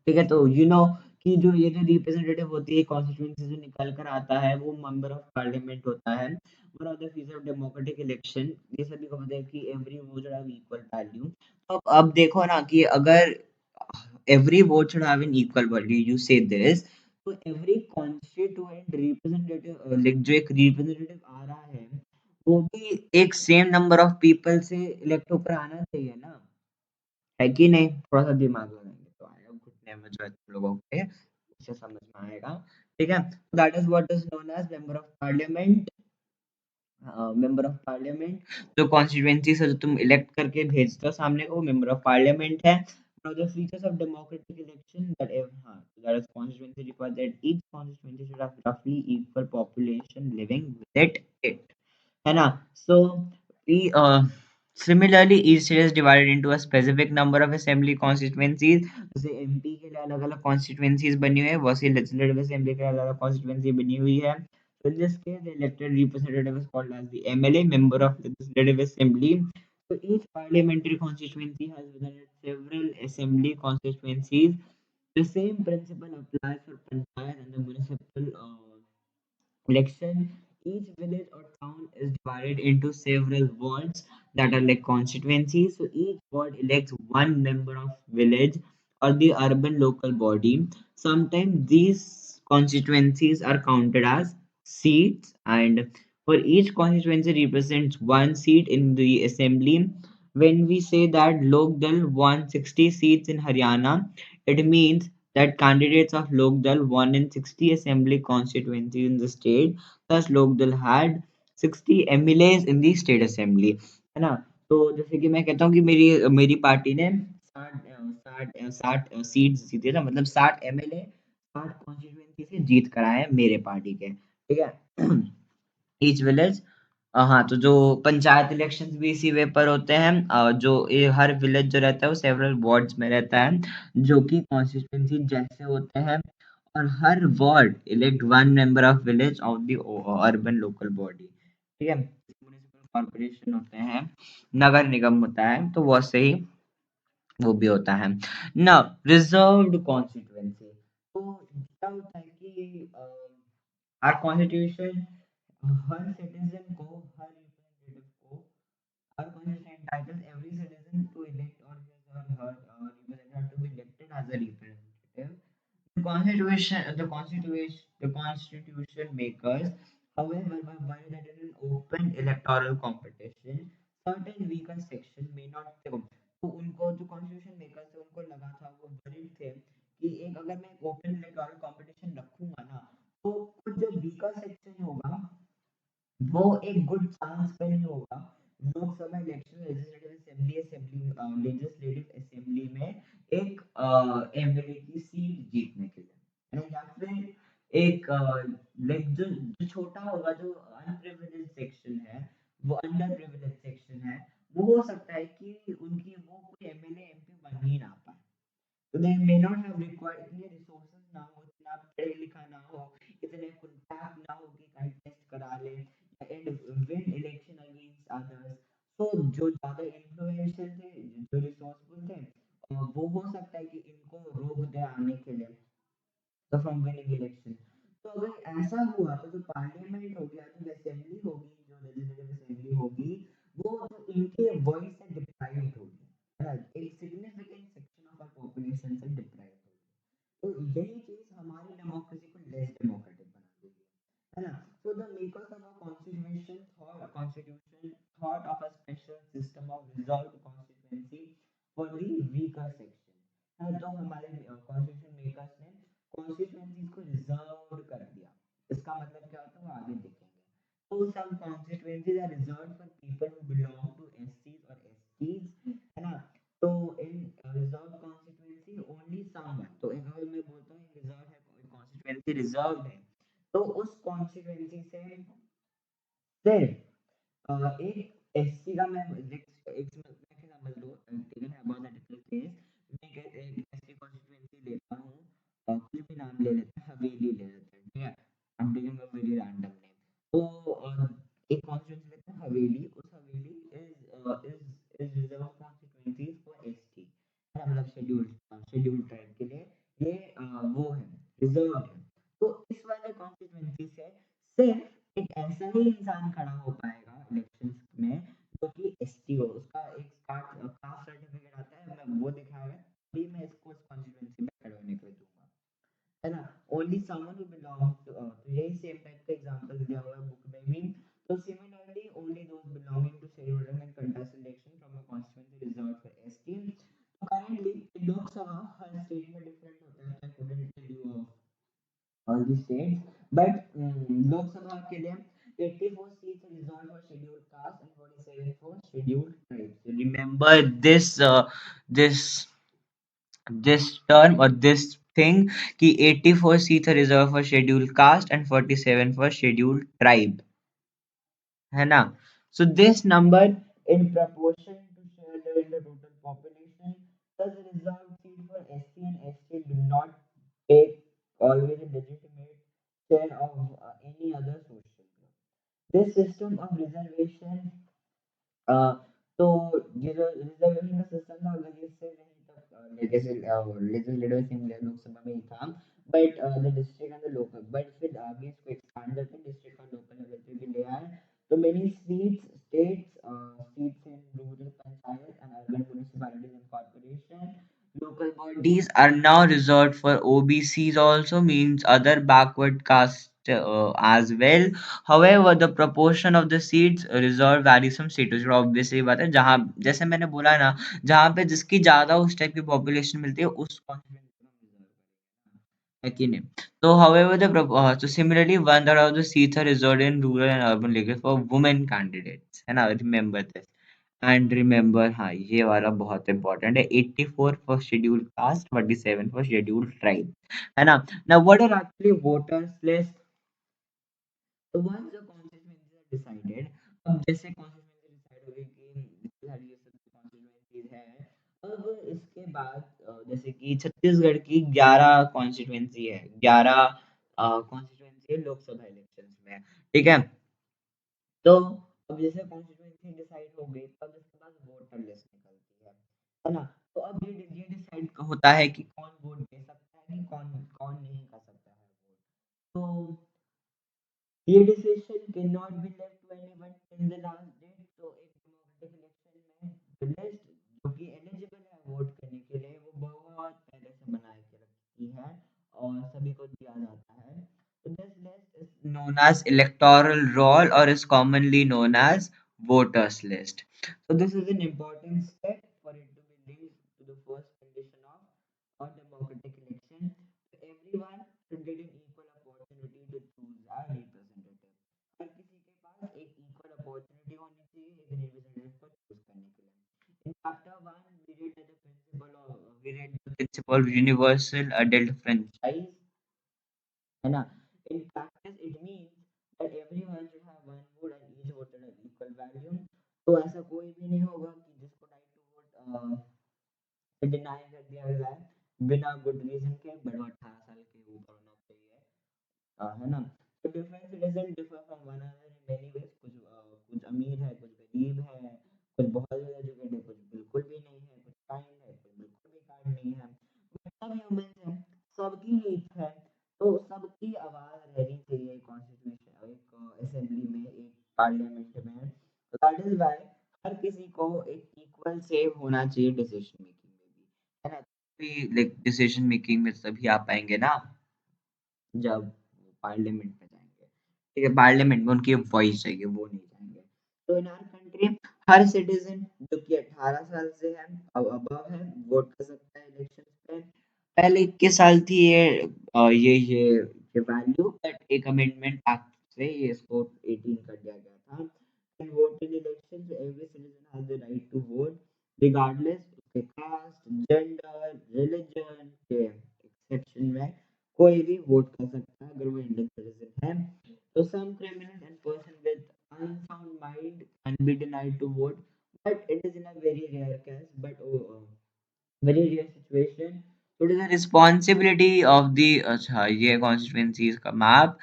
Speaker 1: ठीक है, तो कि जो ये जो रिप्रेजेंटेटिव होती है कॉन्स्टिट्यूएंसी से निकल कर आता है, वो मेंबर ऑफ पार्लियामेंट होता है। One of the feature of democratic election, ये सभी को पता है कि every vote should have equal value. तो अब देखो ना कि अगर every vote should have an equal value, you से दिस, तो एवरी कॉन्स्टिट्यूएंट रिप्रेजेंटेटिव, लाइक जो एक रिप्रेजेंटेटिव आ रहा है, वो भी एक सेम नंबर ऑफ पीपल से इलेक्ट होकर आना चाहिए ना, है कि नहीं? थोड़ा-सा दिमाग लगाएँगे तो आएगा, घुटने में जो है तुम लोगों के, उसे समझ में आएगा, ठीक है? That is what is known as member of parliament. Member of parliament, जो कॉन्स्टिट्यूएंसी से जो तुम इलेक्ट करके भेजते हो सामने को, वो मेंबर ऑफ पार्लियामेंट है। One of the features of democratic election that that is constituency requires that each constituency should have roughly equal population living with it, है ना? So we similarly each state is divided into a specific number of assembly constituencies. जैसे MP के लिए अलग-अलग constituencies बनी हुई है, वैसे legislative assembly के लिए अलग-अलग constituency बनी हुई है। So in this case, the elected representative is called as the MLA, member of legislative assembly. So each parliamentary constituency has within it several assembly constituencies. The same principle applies for panchayat and the municipal election. Each village or town is divided into several wards that are like constituencies. So each ward elects one member of village or the urban local body. Sometimes these constituencies are counted as seats, and for each constituency represents one seat in the assembly. When we say that Lokdal won 60 seats in Haryana, it means that candidates of Lokdal won in 60 assembly constituencies in the state. Thus, Lokdal had 60 MLAs in the state assembly, है ना। तो जैसे कि मैं कहता हूँ कि मेरी मेरी पार्टी ने 60 सीट्स जीते ना, मतलब 60 MLA 60 कॉन्स्टिट्यूएंसी से जीत कर आए हैं मेरे पार्टी के, ठीक है। ईच विलेज, हाँ, तो जो पंचायत इलेक्शंस भी इसी वे पर होते हैं, जो ये हर विलेज जो रहता है वो सेवरल वार्ड्स में रहता है, जो कि कॉन्स्टिट्यूंसी जैसे होते हैं, और हर ward elect one member of village of the urban local body, ठीक है। म्युनिसिपल कॉर्पोरेशन होते हैं, नगर निगम होता है, तो वैसे ही वो भी होता है ना। रिजर्व्ड कॉन्स्टिट्यूएंसी, तो क्या होता है कि our constitution, हर citizen को, हर representative को, our constitution entitles every citizen to elect or his or her representative to be elected as a representative. The constitution makers, however, were worried that in an open electoral competition, certain weaker section may not take. तो उनको जो constitution makers थे उनको लगा था, वो worried थे कि एक अगर मैं ओपन इलेक्टोरल कंपटीशन रखूंगा ना, तो कुछ जो वीकर सेक्शन होगा वो एक गुड चांस पे नहीं होगा Lok Sabha election, legislative Delhi assembly legislative assembly में एक एमएलए की सीट जीतने के लिए, है ना? या फिर एक लाइक जो छोटा होगा, जो अनप्रिविलेज्ड सेक्शन है, वो अंडर प्रिविलेज्ड सेक्शन है, वो हो सकता है कि उनकी वो कोई एमएलए एमपी बन ही ना पाए। तो they may not have required इतने रिसोर्सेज ना हो, इतना पढ़े लिखा ना हो, इतने कॉन्टैक्ट ना हो कि कंटेस्ट करा ले and win election against others. तो जो ज़्यादा इन्फ्लुएंशियल थे, जो रिसोर्सफुल थे, वो हो सकता है कि इनको रोक दे आने के लिए, तो फ्रॉम विनिंग इलेक्शन। तो अगर ऐसा हुआ तो जो पार्लियामेंट हो गया, जो असेंबली होगी, जो लेजिस्लेटिव असेंबली होगी, वो तो इनके वॉइस से डिप्राइव्ड होगी, है ना? एक significant section of our population से डिप्राइव्ड होगी। तो यही चीज़ हमारी डेमोक्रेसी को लेस डेमोक्रेटिक बना देगी, है ना? So the makers of our constitution thought of a special system of reserved constituency for the weaker section, है ना? तो हमारे कॉन्स्टिट्यूशन मेकर्स ने कॉन्स्टिट्यूएंसीज को रिजर्व कर दिया। इसका मतलब क्या होता है वो आगे देखेंगे। So some constituencies are reserved for people who belong to SCs or STs, है ना? तो in reserved constituency only someone, तो अगर मैं बोलता हूँ रिजर्व है, कॉन्स्टिट्यूएंसी रिजर्व है, तो उस कॉन्स्टिट्यूएंसी से सिर्फ एक एससी का मैं एक समझ लो, ठीक है ना? हाइपोथेटिकल केस मैं एक एससी कॉन्स्टिट्यूएंसी लेता हूँ, कुछ भी नाम ले लेते हैं, हवेली ले लेते हैं, ठीक है? I am taking a very random name. तो एक कॉन्स्टिट्यूएंसी लेते हैं हवेली, उस हवेली is reserve constituency for ST, है ना? मतलब शेड्यूल्ड ट्राइब के लिए ये वो है, रिजर्व है। तो इस वाले कॉन्स्टिट्यूएंसी से सिर्फ एक ऐसा ही इंसान खड़ा हो पाएगा इलेक्शंस में जो कि एसटी हो, उसका एक कास्ट सर्टिफिकेट आता है, मैं वो दिखाएगा तभी मैं इसको इस कॉन्स्टिट्यूएंसी में खड़े होने के लिए दूंगा, है ना? Only someone who belongs to, तो यही सेम टाइप का एग्जांपल दिया हुआ है बुक में भी। तो similarly only those belonging to scheduled and contest election from a constituency reserved for ST. तो करेंटली लोकसभा हर स्टेट में डिफरेंट होता है, I couldn't tell you all the states, but Lok Sabha के लिए 84 seats are reserved for scheduled caste and 47 for scheduled tribes. So remember this term or this thing कि 84 seats are reserved for scheduled caste and 47 for scheduled tribe, है ना? So this number in proportion to share in the total population, thus reserved seat for SC and ST do not take always a legitimate share of any other social group. This system of reservation, uh, तो ये जो reservation का system था, अगर इससे नहीं तो जैसे लेजिस्लेटिव असेंबली लोकसभा में ही था, but the district and the local, but फिर आगे इसको एक्सपांड करके डिस्ट्रिक्ट और लोकल लेवल पे भी ले आए। तो many seats in rural panchayat and urban municipalities and corporation local bodies are now reserved for OBCs also, means other backward caste as well. However, the proportion of the seats reserved varies from state to state. Obviously बात है, जहाँ जैसे मैंने बोला ना, जहाँ पे जिसकी ज्यादा उस टाइप की पॉपुलेशन मिलती है उस constituency में reserve करेगा, है कि नहीं? तो however so similarly 1/3 of the seats are reserved in rural and urban leagues for women candidates, है ना? Remember this. एंड रिमेंबर, हाँ ये वाला बहुत इंपॉर्टेंट है, 84 for scheduled caste, 47 for scheduled tribe, है ना? Now what are actually voters list? तो once the constituencies are decided, अब जैसे कॉन्स्टिट्यूएंसी डिसाइड हो गई कि सारी ये सब कॉन्स्टिट्यूएंसीज है, अब इसके बाद जैसे कि छत्तीसगढ़ की 11 कॉन्स्टिट्यूएंसी है, 11 कॉन्स्टिट्यूएंसी है लोकसभा इलेक्शंस में, ठीक है? तो अब जैसे कॉन्स्टिट्यूएंसी डिसाइड हो गई, तब इसके बाद वोटर लिस्ट निकलती है ना? तो अब ये डिसाइड होता है कि कौन वोट दे सकता है, कि कौन कौन नहीं कर सकता है वोट। तो ये decision can not be left to anyone till the last date. तो एक डेमोक्रेटिक इलेक्शन में द लिस्ट जो कि एलिजिबल है वोट करने के लिए, वो बहुत पहले से बना के रखी है और सभी को दिया जाता है। तो this list is known as electoral roll or is commonly known as voters list. So this is an important step for it to be linked to the first condition of a democratic election. So everyone should get an equal opportunity to choose a representative. हर किसी के पास एक equal opportunity होनी चाहिए एक representative को choose करने के लिए। principle of universal adult franchise, है ना? In practice, it means that everyone should have one vote and each voter has equal value. तो ऐसा कोई भी नहीं होगा कि जिसको राइट टू वोट डिनाई कर दिया जाए बिना गुड रीजन के, बट वो 18 साल के ऊपर होना चाहिए, है ना? तो different citizen differ from one another in many ways. कुछ अमीर है, कुछ गरीब है, कुछ बहुत ज़्यादा एजुकेटेड है, कुछ बिल्कुल भी नहीं है, कुछ काइंड है, कुछ बिल्कुल भी काइंड नहीं है। बट सब ह्यूमंस हैं, सबकी नीड्स है, तो सबकी आवाज़ रहनी चाहिए कॉन्स्टिट्यूशन, एक असेंबली में, एक पार्लियामेंट में। तो दैट इज़ व्हाई हर किसी को एक इक्वल से होना चाहिए डिसीजन मेकिंग में भी, है ना? भी लाइक डिसीजन मेकिंग में तभी आ पाएँगे ना जब पार्लियामेंट में जाएँगे। ठीक है, पार्लियामेंट में उनकी वॉइस चाहिए, वो नहीं जाएँगे। तो इन आवर कंट्री हर सिटीज़न जो कि 18 साल से है अबव है, वोट कर सकता है इलेक्शंस में। पहले 21 साल थी ये वैल्यू, बट एक अमेंडमेंट एक्ट से ये इसको 18 कर दिया गया था। And vote in elections, every citizen has the right to vote regardless उसके कास्ट, जेंडर, रिलिजन के एक्सेप्शन में कोई भी वोट कर सकता है अगर वो इंडियन सिटीजन है। तो some criminal and person with unsound mind can be denied to vote, but it is in a very rare case, but very rare situation. So it is a responsibility of the अच्छा ये constituencies का map.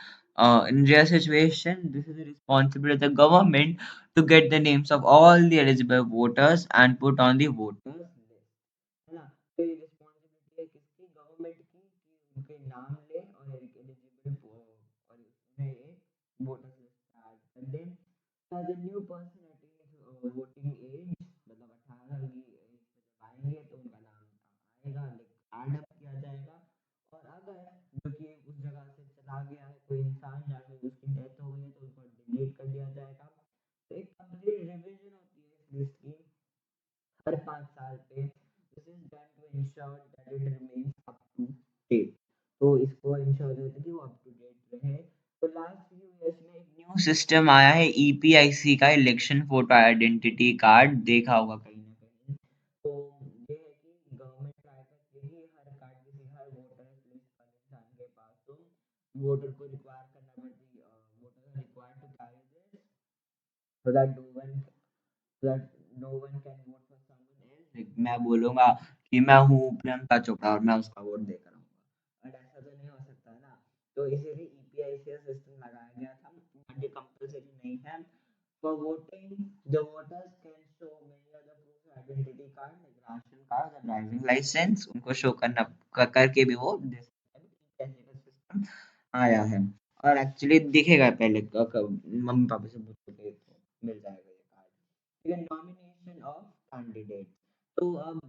Speaker 1: In rare situation, this is a responsibility of the government to get the names of all the eligible voters and put on the voters list. है ना? तो ये responsibility है किसकी? Government की, कि उनके नाम ले और एलिजिबल और उसमें एक वोटर्स लिस्ट ऐड कर दें। So the new person attains voting age, मतलब 18 साल की एज पे जब आएंगे तो उनका नाम आएगा, ऐड अप किया जाएगा। और अगर जो कि उस जगह से चला गया है कोई इंसान या फिर उसकी डेथ हो गई है तो उसको डिलीट कर दिया जाएगा। तो एक कंप्लीट रिवीजन होती है इस लिस्ट की हर 5 साल पे। This is done to ensure that it remains up to date. तो इसको इंश्योर करते हैं कि वो अप टू डेट रहे। तो लास्ट फ्यू इयर्स में एक न्यू सिस्टम आया है ईपीआईसी का, इलेक्शन फोटो आइडेंटिटी कार्ड, देखा होगा कहीं ना कहीं। तो ये है कि गवर्नमेंट ट्राई करती है कि हर कार्ड किसी हर वोटर लिस्ट वाले इंसान के पास तो वोटर को रिक्वायर करना पड़ती है, voter required to carry this so that no one can vote for someone else. Like, मैं बोलूँगा कि मैं हूँ प्रियंका चोपड़ा और मैं उसका वोट देकर आऊँगा, बट ऐसा तो नहीं हो सकता है ना। तो इसीलिए ईपीआईसी सिस्टम लगाया गया था, बट ये कंपलसरी नहीं है। For voting the voters can show many other proof identity card like ration card और ड्राइविंग लाइसेंस, उनको शो करना करके भी वो दे सकते हैं। ईपीआईसी का सिस्टम आया है और एक्चुअली दिखेगा पहले मम्मी पापा से पूछ के तो मिल जाएगा ये कार्ड। ठीक है, नॉमिनेशन ऑफ कैंडिडेट। तो अब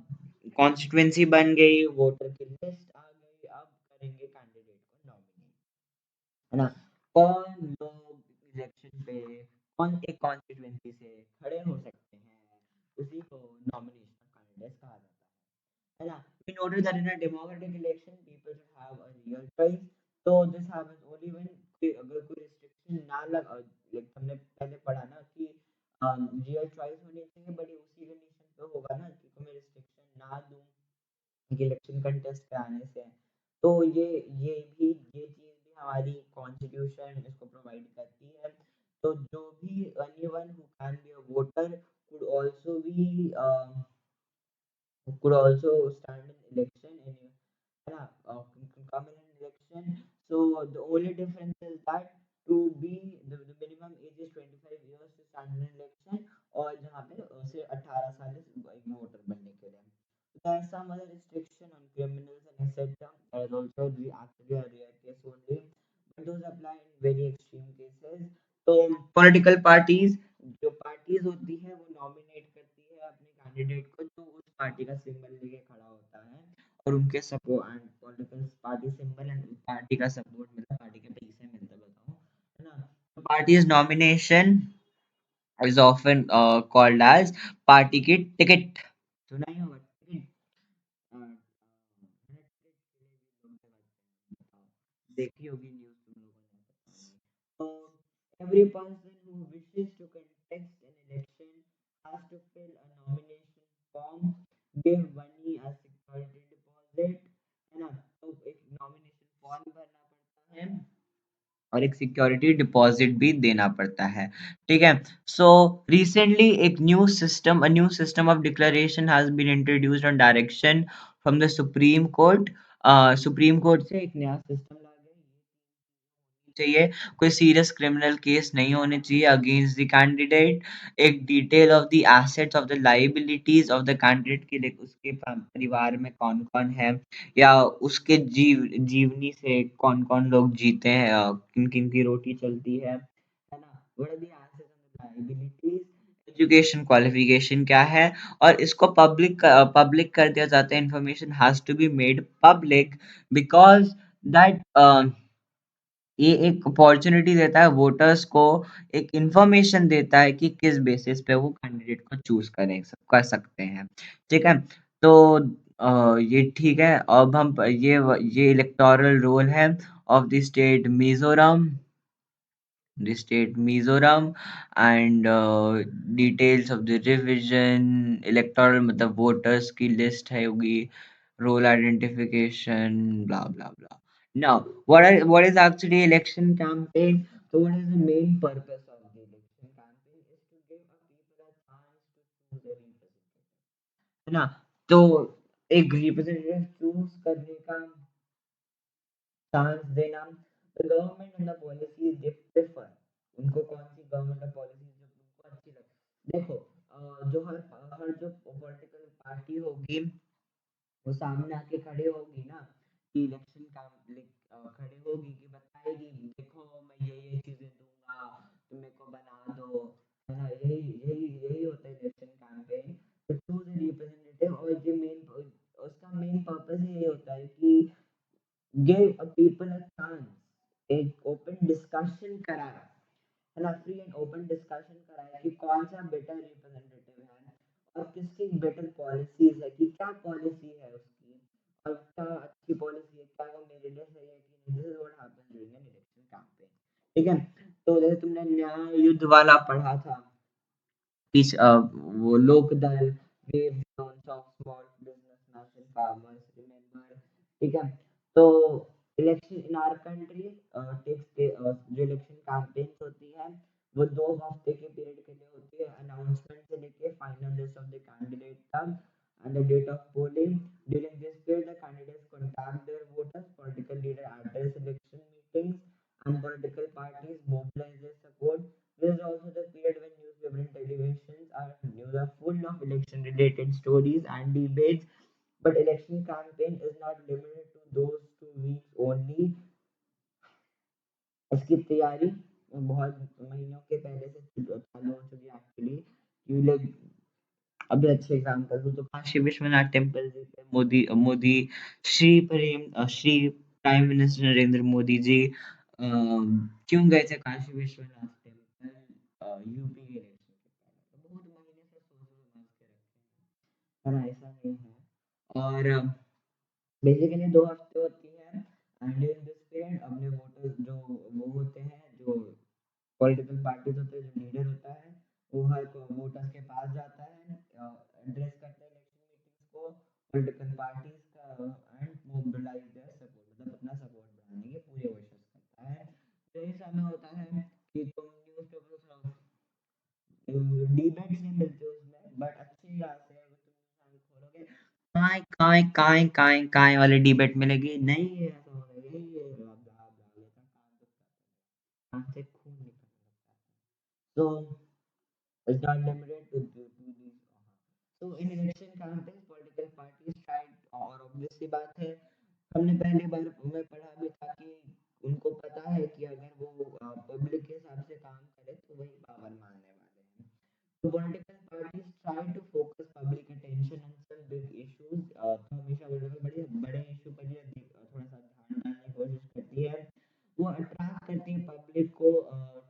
Speaker 1: कॉन्स्टिट्यूएंसी बन गई, वोटर की लिस्ट आ गई, अब करेंगे कैंडिडेट को नॉमिनेट, है ना? कौन लोग इलेक्शन पे कौन एक कॉन्स्टिट्यूएंसी से खड़े हो सकते हैं, उसी को नॉमिनेशन कैंडिडेट कहा जाता है ना? In order that in a democratic election people should have a real choice, so this happens only when अगर कोई restriction ना लग, like हमने पहले पढ़ा ना कि real choice होनी चाहिए, बट उसी कंडीशन पे होगा ना कि तुम्हें restriction ना दूं इलेक्शन कंटेस्ट पे आने से। तो ये चीज़ भी हमारी कॉन्स्टिट्यूशन इसको प्रोवाइड करती है। तो जो भी anyone who can be a voter could also stand in election in yeah, come in an election. So the only difference is that to be the minimum age is 25 years to stand in an election और जहाँ पे से 18 साल एक voter बनने के लिए। There are some other restriction on criminals and etc. There is also actually a rare case only, but those apply in very extreme cases. तो पॉलिटिकल पार्टीज, जो पार्टीज होती है वो नॉमिनेट करती है अपने कैंडिडेट को जो उस पार्टी का सिंबल लेके खड़ा होता है और उनके support and political party symbol and party का सपोर्ट मिलता है, पार्टी के पैसे मिलता है, बताओ, है ना? तो parties nomination is often called as party की टिकट, सुना ही होगा टिकट। देखी होगी न्यूज़ तुम लोगों ने, पता नहीं। तो every person who wishes to contest an election has to fill a nomination form, give money as security deposit और एक सिक्योरिटी डिपॉजिट भी देना पड़ता है। ठीक है। सो रिसेंटली एक new system of declaration has been introduced on direction from the supreme court. Supreme court से एक नया सिस्टम ला गया चाहिए, कोई सीरियस क्रिमिनल केस नहीं होने चाहिए अगेंस्ट द कैंडिडेट। एक detail of the assets of the liabilities of the candidate के लिए, उसके परिवार में कौन कौन है, या उसके जीवनी से कौन कौन लोग जीते हैं, किन किन की रोटी चलती है ना। What are the assets and liabilities, education qualification क्या है, और इसको पब्लिक कर दिया जाता है। Information has to be made public because that ये एक अपॉर्चुनिटी देता है वोटर्स को, एक इंफॉर्मेशन देता है कि किस बेसिस पे वो कैंडिडेट को चूज कर सकते हैं। ठीक है। तो ये ठीक है। अब हम ये इलेक्टोरल रोल है of the state Mizoram, and details of the revision electoral, मतलब वोटर्स की लिस्ट है होगी, role identification, blah blah blah. Now, what is actually election campaign? So, what is the main purpose of the election campaign? Is to give a people a chance to choose a representative. है ना? तो एक representative choose करने का chance देना, the government and the policies they prefer, उनको कौन सी government और पॉलिसीज जो उनको अच्छी लगे। देखो, जो हर हर जो पॉलिटिकल पार्टी होगी वो सामने आके खड़े होगी ना, कि इलेक्शन का खड़े होगी कि बताएगी देखो मैं ये चीजें दूंगा, तुम मेरे को बना दो, है ना। यही यही यही होता है इलेक्शन कैंपेन। तो चूज रिप्रेजेंटेटिव, और ये मेन उसका मेन पर्पस यही होता है कि give a people a chance, एक ओपन डिस्कशन कराना, है ना। फ्री एंड ओपन डिस्कशन कराया कि कौन सा बेटर रिप्रेजेंटेटिव है, और किसकी बेटर पॉलिसीज है, कि क्या पॉलिसी है उसकी, और क्या अच्छी पॉलिसी है, क्या वो मेरे लिए सही है कि नहीं। This is what happens during an election campaign. ठीक है। तो जैसे तुमने न्याय युद्ध वाला पढ़ा था, वो Lokdal, wave zones of small businessmen and farmers, remember। ठीक है। तो इलेक्शन इन आवर कंट्री जो इलेक्शन कैंपेन्स होती है वो 2 हफ्ते के पीरियड के लिए होती है, अनाउंसमेंट से लेके final list of the candidate तक, and the date of polling। During this period, the candidates contact their voters, political leader address election meetings, and political parties mobilize their support. This is also the period when newspaper and televisions are news are full of election related stories and debates. But election campaign is not limited to those 2 weeks only. इसकी तैयारी बहुत महीनों के पहले से चालू हो चुकी है एक्चुअली। यू लोग अभी अच्छे काम कर दूँ तो काशी विश्वनाथ टेम्पल पे मोदी श्री प्राइम मिनिस्टर नरेंद्र मोदी जी क्यों गए थे काशी विश्वनाथ टेम्पल यूपी के इलेक्शन के पहले। तो बहुत महीने से सोच समझ के रखे हैं, है ना, ऐसा नहीं है। और बेसिकली 2 हफ्ते होती है, एंड इन दिस पीरियड अपने वोटर्स जो वो होते हैं, जो पॉलिटिकल पार्टीज होते हैं, जो लीडर होता है वो हर वोटर्स के पास जाता है, एड्रेस करता है इलेक्शन मीटिंग्स को, पॉलिटिकल पार्टीज का, एंड मोबिलाइज देयर सपोर्ट, मतलब अपना सपोर्ट बढ़ाने के पूरे कोशिश करता है। तो इस समय होता है कि तुम न्यूज़पेपर डिबेट्स नहीं मिलते उसमें, बट अच्छी बात है अगर तुम खोलोगे काय वाले डिबेट मिलेगी नहीं, है ऐसा होगा यही है, blah, blah, blah, ये सब कान दुखता है, कान से खून निकलने लगता है। So it's not limited to these। So in election campaigns, political parties tried, और obvious सी बात है, हमने पहली बार में पढ़ा भी था कि उनको पता है कि अगर वो पब्लिक के हिसाब से काम करे तो वही पावर मांगने वाले हैं। तो political parties try to focus public attention on some big issues। तो हमेशा political बड़े बड़े इशू पर ये थोड़ा सा ध्यान डालने की कोशिश करती है, वो अट्रैक्ट करती है पब्लिक को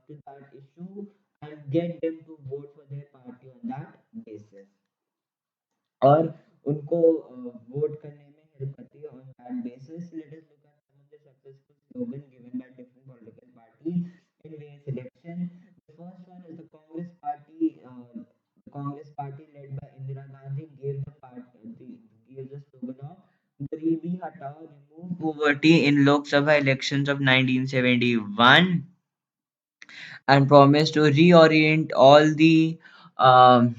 Speaker 1: to that issue and get them to vote for their party on that basis, और उनको वोट करने में हेल्प करती है on that basis. Let us look at some of the successful slogan given by different political parties in various election. The first one is the Congress party. The Congress party led by Indira Gandhi gave the हटाओ remove poverty in Lok Sabha elections of 1971 and promised to reorient all the um,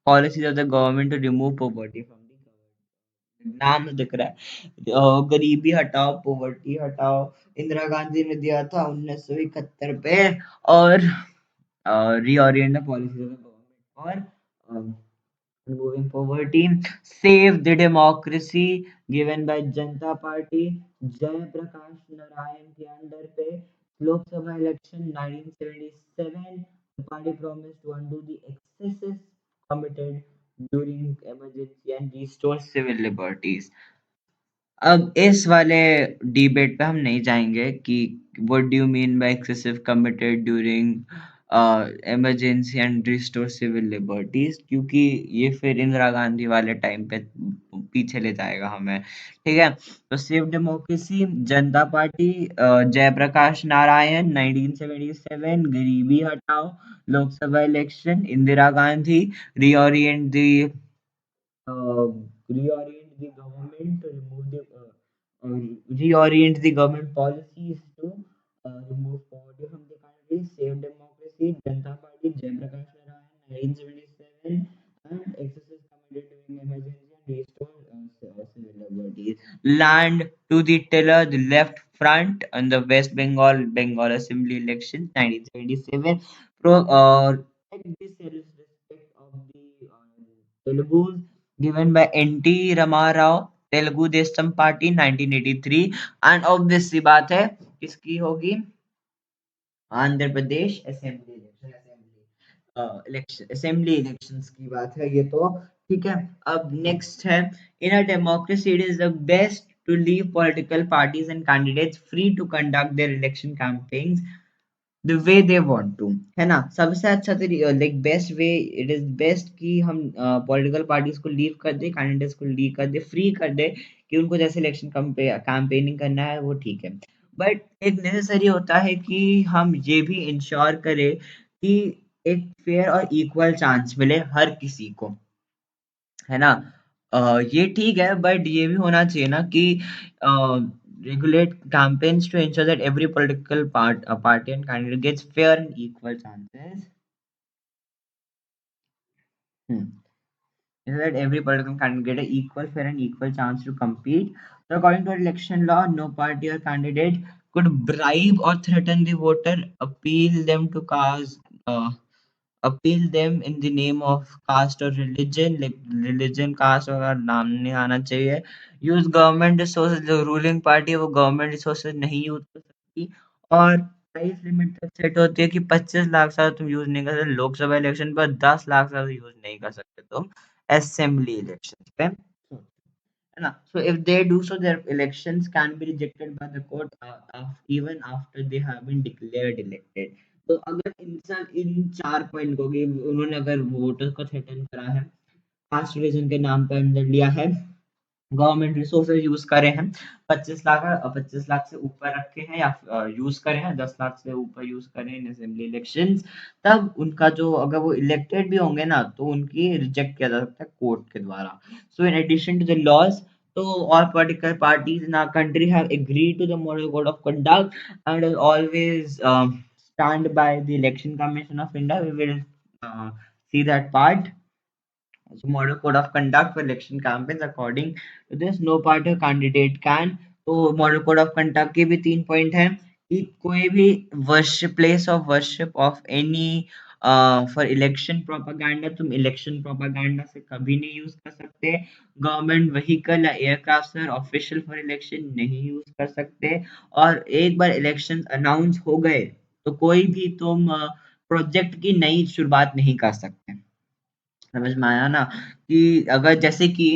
Speaker 1: policies of the government to remove poverty from the government. नाम दिख रहा है गरीबी हटाओ poverty हटाओ इंदिरा गांधी ने दिया था 1971 पे और reorient the policies of the government और removing poverty, save the democracy given by Janata Party, Jay Prakash Narayan के अंडर पे Lok Sabha election 1977 the party promised to undo the excesses committed during emergency and restore civil liberties. अब इस वाले debate पे हम नहीं जाएंगे कि what do you mean by excessive committed during emergency and restore civil liberties क्योंकि ये फिर इंदिरा गांधी वाले टाइम पे पीछे ले जाएगा हमें ठीक है तो सेव डेमोक्रेसी जनता पार्टी जयप्रकाश नारायण 1977 गरीबी हटाओ Lok Sabha election Indira Gandhi reorient the uh, reorient the government to remove the reorient the government policies to remove poverty from the country, save democracy, Janata Party, Jayaprakash Narayan, 1977, and excesses committed during emergency and restore civil liberties. Land to the tiller, the left front on the West Bengal Assembly elections, 1977. Protect the self-respect of the Telugus given by N.T. Ramarao, Telugu Desam Party 1983 and obvious सी बात है किसकी होगी Andhra Pradesh assembly elections की बात है ये तो ठीक है अब नेक्स्ट है in a democracy it is the best to leave political parties and candidates free to conduct their election campaigns the way they want to है ना सबसे अच्छा तरीका like best way it is best कि हम political parties को leave कर दे candidates को लीव कर दे फ्री कर दे कि उनको जैसे इलेक्शन कैंपेनिंग करना है वो ठीक है बट एक नेसेसरी होता है कि हम ये भी इंश्योर करें कि एक फेयर और इक्वल चांस मिले हर किसी को है ना ये ठीक है बट ये भी होना चाहिए ना कि regulate campaigns to ensure that every political party and candidate gets fair and equal chances. Hmm. Ensure that every political candidate get an equal, fair, and equal chance to compete. So, according to election law, no party or candidate could bribe or threaten the voter, appeal them in the name of caste or religion like religion caste और नाम नहीं आना चाहिए use government resources जो ruling party है वो government resources नहीं use कर सकती और प्राइस लिमिट तक सेट होती है कि 25 लाख से तुम यूज नहीं कर सकते लोकसभा इलेक्शन पर 10 लाख से यूज नहीं कर सकते तुम असेंबली इलेक्शन पे है ना so if they do so their elections can be rejected by the court even after they have been declared elected तो अगर इन चार पॉइंट को कि उन्होंने अगर वोटर को थ्रेटन करा है कास्ट रिलीजन के नाम पर अंदर लिया है गवर्नमेंट रिसोर्सेज यूज करे हैं 25 लाख से ऊपर रखे हैं या यूज करे हैं 10 लाख से ऊपर यूज करे इन असेंबली इलेक्शंस तब उनका जो अगर वो इलेक्टेड भी होंगे ना तो उनकी रिजेक्ट किया जा सकता है कोर्ट के द्वारा so in addition to the laws so all political parties in our country have agreed to the model code of conduct and will always stand by the election commission of India we will see that part so model code of conduct for election campaigns according to this no party or candidate can तो model code of conduct के भी 3 point हैं कि कोई भी worship place of worship of any for election propaganda तुम election propaganda से कभी नहीं यूज कर सकते गवर्नमेंट व्हीकल या aircraft sir official for election नहीं यूज कर सकते और एक बार इलेक्शन अनाउंस हो गए तो कोई भी तुम प्रोजेक्ट की नई शुरुआत नहीं कर सकते समझ में आया ना कि अगर जैसे कि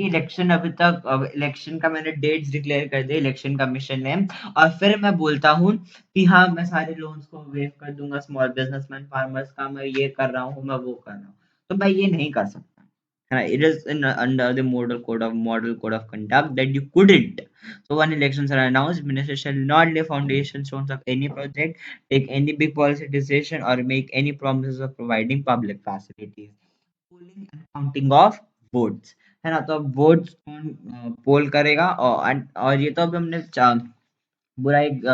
Speaker 1: इलेक्शन अभी तक अब इलेक्शन का मैंने डेट्स डिक्लेयर कर दिए इलेक्शन कमीशन ने और फिर मैं बोलता हूँ कि हाँ मैं सारे लोन्स को वेव कर दूंगा स्मॉल बिजनेसमैन फार्मर्स का मैं ये कर रहा हूँ मैं वो कर रहा हूँ तो भाई ये नहीं कर सकता it is under the model code of conduct that you couldn't. So when elections are announced, minister shall not lay foundation stones of any project, take any big policy decision, or make any promises of providing public facilities. Polling and counting of votes. है ना? तो अब votes कौन पोल करेगा, और ये तो अब हमने बुरा एक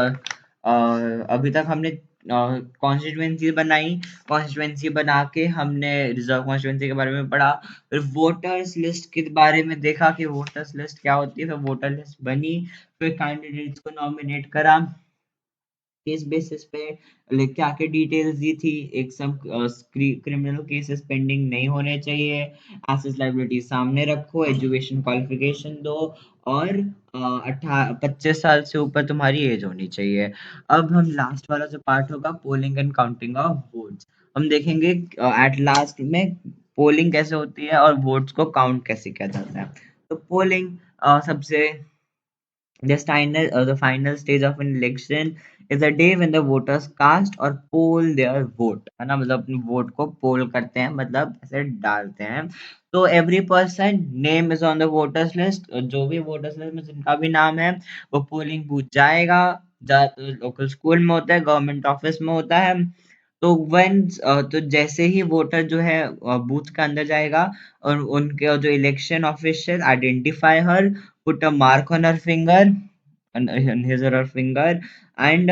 Speaker 1: अभी तक हमने कॉन्स्टिट्यूएंसी बनाई, कॉन्स्टिट्यूएंसी बना के हमने रिजर्व कॉन्स्टिट्यूएंसी के बारे में पढ़ा, फिर वोटर्स लिस्ट के बारे में देखा कि वोटर्स लिस्ट क्या होती है, फिर वोटर लिस्ट बनी, फिर कैंडिडेट्स को नॉमिनेट करा, किस बेसिस पे लिख के आके डिटेल्स दी थी, एक सब क्रिमिनल केसेस पेंडिंग नहीं होने चाहिए, एसेट लाइबिलिटी सामने रखो, एजुकेशन क्वालिफिकेशन दो, और 25 साल से ऊपर तुम्हारी एज होनी चाहिए। अब हम लास्ट वाला जो पार्ट होगा, polling and counting of votes, हम देखेंगे एट लास्ट में पोलिंग कैसे होती है और वोट्स को काउंट कैसे किया जाता है। तो पोलिंग सबसे the final stage of an election is a day when the voters cast or poll their vote, है ना? मतलब अपनी वोट को पोल करते हैं, मतलब ऐसे डालते हैं। तो every person name is on the voters list, जो भी वोटर्स लिस्ट में जिनका भी नाम है वो पोलिंग बूथ जाएगा, लोकल स्कूल में होता है, गवर्नमेंट ऑफिस में होता है। तो तो जैसे ही वोटर जो है बूथ के अंदर जाएगा, और उनके जो election official identify her, put a mark on her finger, on his or her finger, and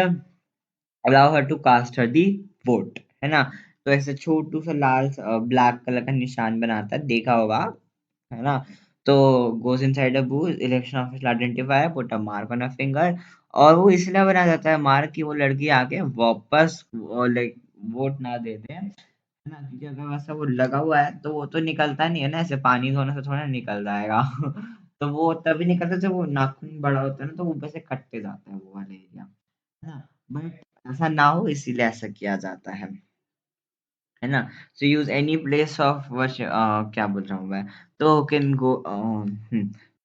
Speaker 1: allow her to cast her the vote, है ना? तो ऐसे छोटू सा लाल ब्लैक कलर का निशान बनाता है, देखा होगा, है ना? तो goes inside a booth, election official identify, put a mark on a finger, और वो इसलिए बनाया जाता है मार्क कि वो लड़की आके वापस लाइक वोट ना दे दे, है ना? क्योंकि अगर वैसा वो लगा हुआ है तो वो तो निकलता नहीं है ना, ऐसे पानी धोने से थोड़ा निकल जाएगा। तो वो तभी निकलता है जब वो नाखून बड़ा होता है ना, तो ऊपर से कटते जाता है वो वाला एरिया, है ना? बट ऐसा ना हो इसीलिए ऐसा किया जाता है ना? सो यूज एनी प्लेस ऑफ वर्श, क्या बोल रहा हूँ मैं, तो कैन गो,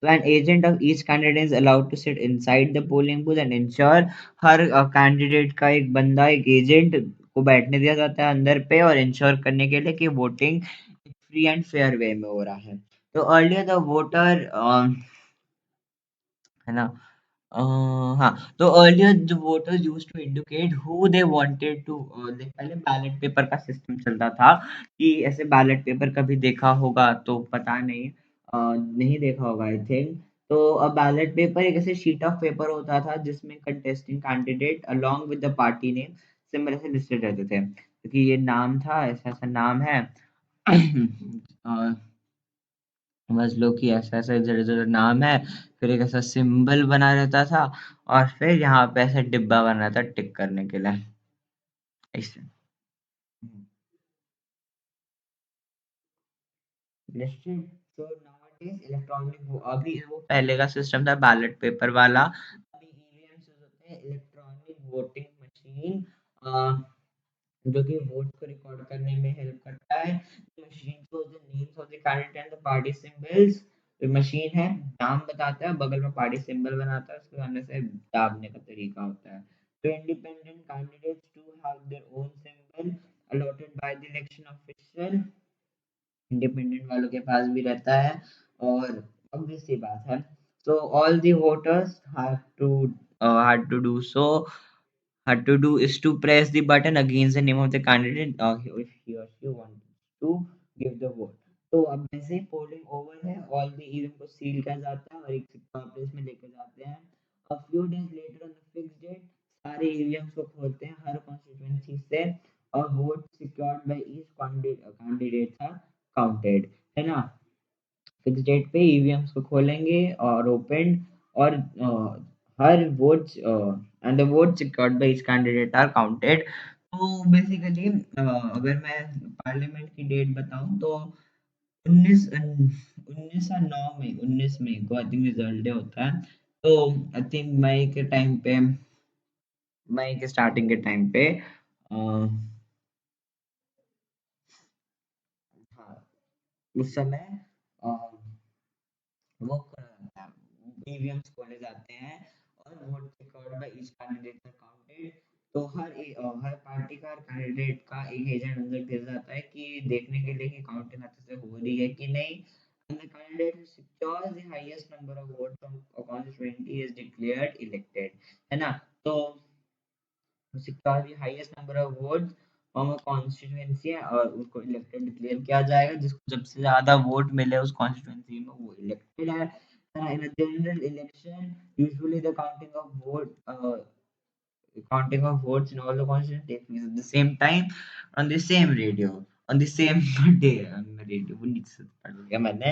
Speaker 1: तो an agent of each candidate is allowed to sit inside the polling booth and ensure, हर कैंडिडेट का एक बंदा, एक एजेंट को बैठने दिया जाता है अंदर पे, और इंश्योर करने के लिए कि वोटिंग फ्री एंड फेयर वे में हो रहा है। तो अर्लियर द वोटर, है ना? हाँ, तो earlier the voters used to indicate who they wanted to, पहले बैलेट पेपर का सिस्टम चलता था, कि ऐसे बैलेट पेपर कभी देखा होगा तो पता नहीं, नहीं देखा होगा आई थिंक। तो बैलेट पेपर एक ऐसे शीट ऑफ पेपर होता था जिसमें contesting candidate along with the party name symbol से लिस्टेड रहते थे, क्योंकि ये नाम था, ऐसा ऐसा नाम है। अ, समझ लो कि ऐसा-ऐसा इधर-उधर नाम है, फिर एक ऐसा सिंबल बना रहता था, और फिर यहाँ पे ऐसा डिब्बा बना रहता टिक करने के लिए। ऐसे। हुँ। लिस्टेड, सो नाउअडेज़ इलेक्ट्रॉनिक, वो अभी वो पहले का सिस्टम था बैलेट पेपर वाला। अभी ईवीएम्स यूज़ होते हैं, इलेक्ट्रॉनिक वोटिंग मशीन, अ जो कि वोट को रिकॉर्ड करने में हेल्प करता है। मशीन को the names of the candidate and the party symbols, machine है, नाम बताता है, बगल में पार्टी सिंबल बनाता है, उसके सामने से दाबने का तरीका होता है। तो independent candidates to have their own symbol allotted by the election official, independent वालों के पास भी रहता है, और ऑब्वियस सी बात है। So all the voters had to do so had to do is to press the button against the name of the candidate, if he or she wants to give the vote. तो अब जैसे ही polling over है, all the EVM को seal किया जाता है और एक सिक्का प्लेस में लेके जाते हैं। A few days later on the fix date, सारे ईवीएम्स को खोलते हैं हर कॉन्स्टिट्यूएंसी से, और vote secured by each candidate are counted, है ना? फिक्स डेट पे ईवीएम्स को खोलेंगे और ओपन, और हर vote and the vote secured by each candidate are counted. तो बेसिकली अगर मैं पार्लियामेंट की डेट बताऊं तो 19 मई को आई थिंक रिजल्ट डे होता है। तो आई थिंक मई के स्टार्टिंग के टाइम पे, हाँ, उस समय अ, वो करा जाता है, ईवीएम्स खोले जाते हैं, और vote record by each candidate are counted. तो हर पार्टी का, हर कैंडिडेट का एक एजेंट अंदर भेजा जाता है कि देखने के लिए कि काउंटिंग अच्छे से हो रही है कि नहीं, and the candidate who secures the highest number of votes from a constituency is declared elected, है ना? तो secure the highest number of votes constituency है और उसको इलेक्टेड डिक्लेयर किया जाएगा, जिसको सबसे ज्यादा वोट मिले उस कॉन्स्टिट्यूएंसी में वो इलेक्टेड है। In a general election usually the counting of votes in all the constituents take place at the same time on the same radio on the same day on the radio वो नीचे से पढ़ लिया मैंने।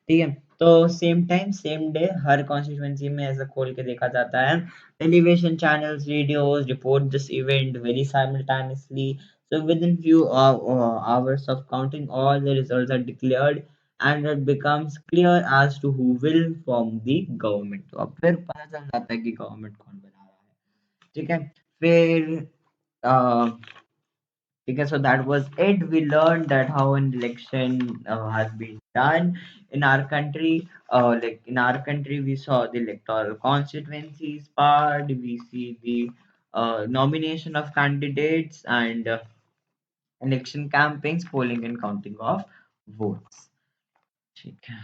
Speaker 1: ठीक है, तो सेम टाइम सेम डे हर constituency में ऐसा खोल के देखा जाता है। Television channels radios report this event very simultaneously, so within few hours of counting all the results are declared and it becomes clear as to who will form the government। तो अब फिर पता चल जाता है कि गवर्नमेंट कौन बना रहा है। ठीक है, फिर uh, ठीक है, so that was it. We learned that how an election has been done in our country. Like in our country we saw the electoral constituencies part, we see the nomination of candidates and election campaigns, polling and counting of votes। ठीक है।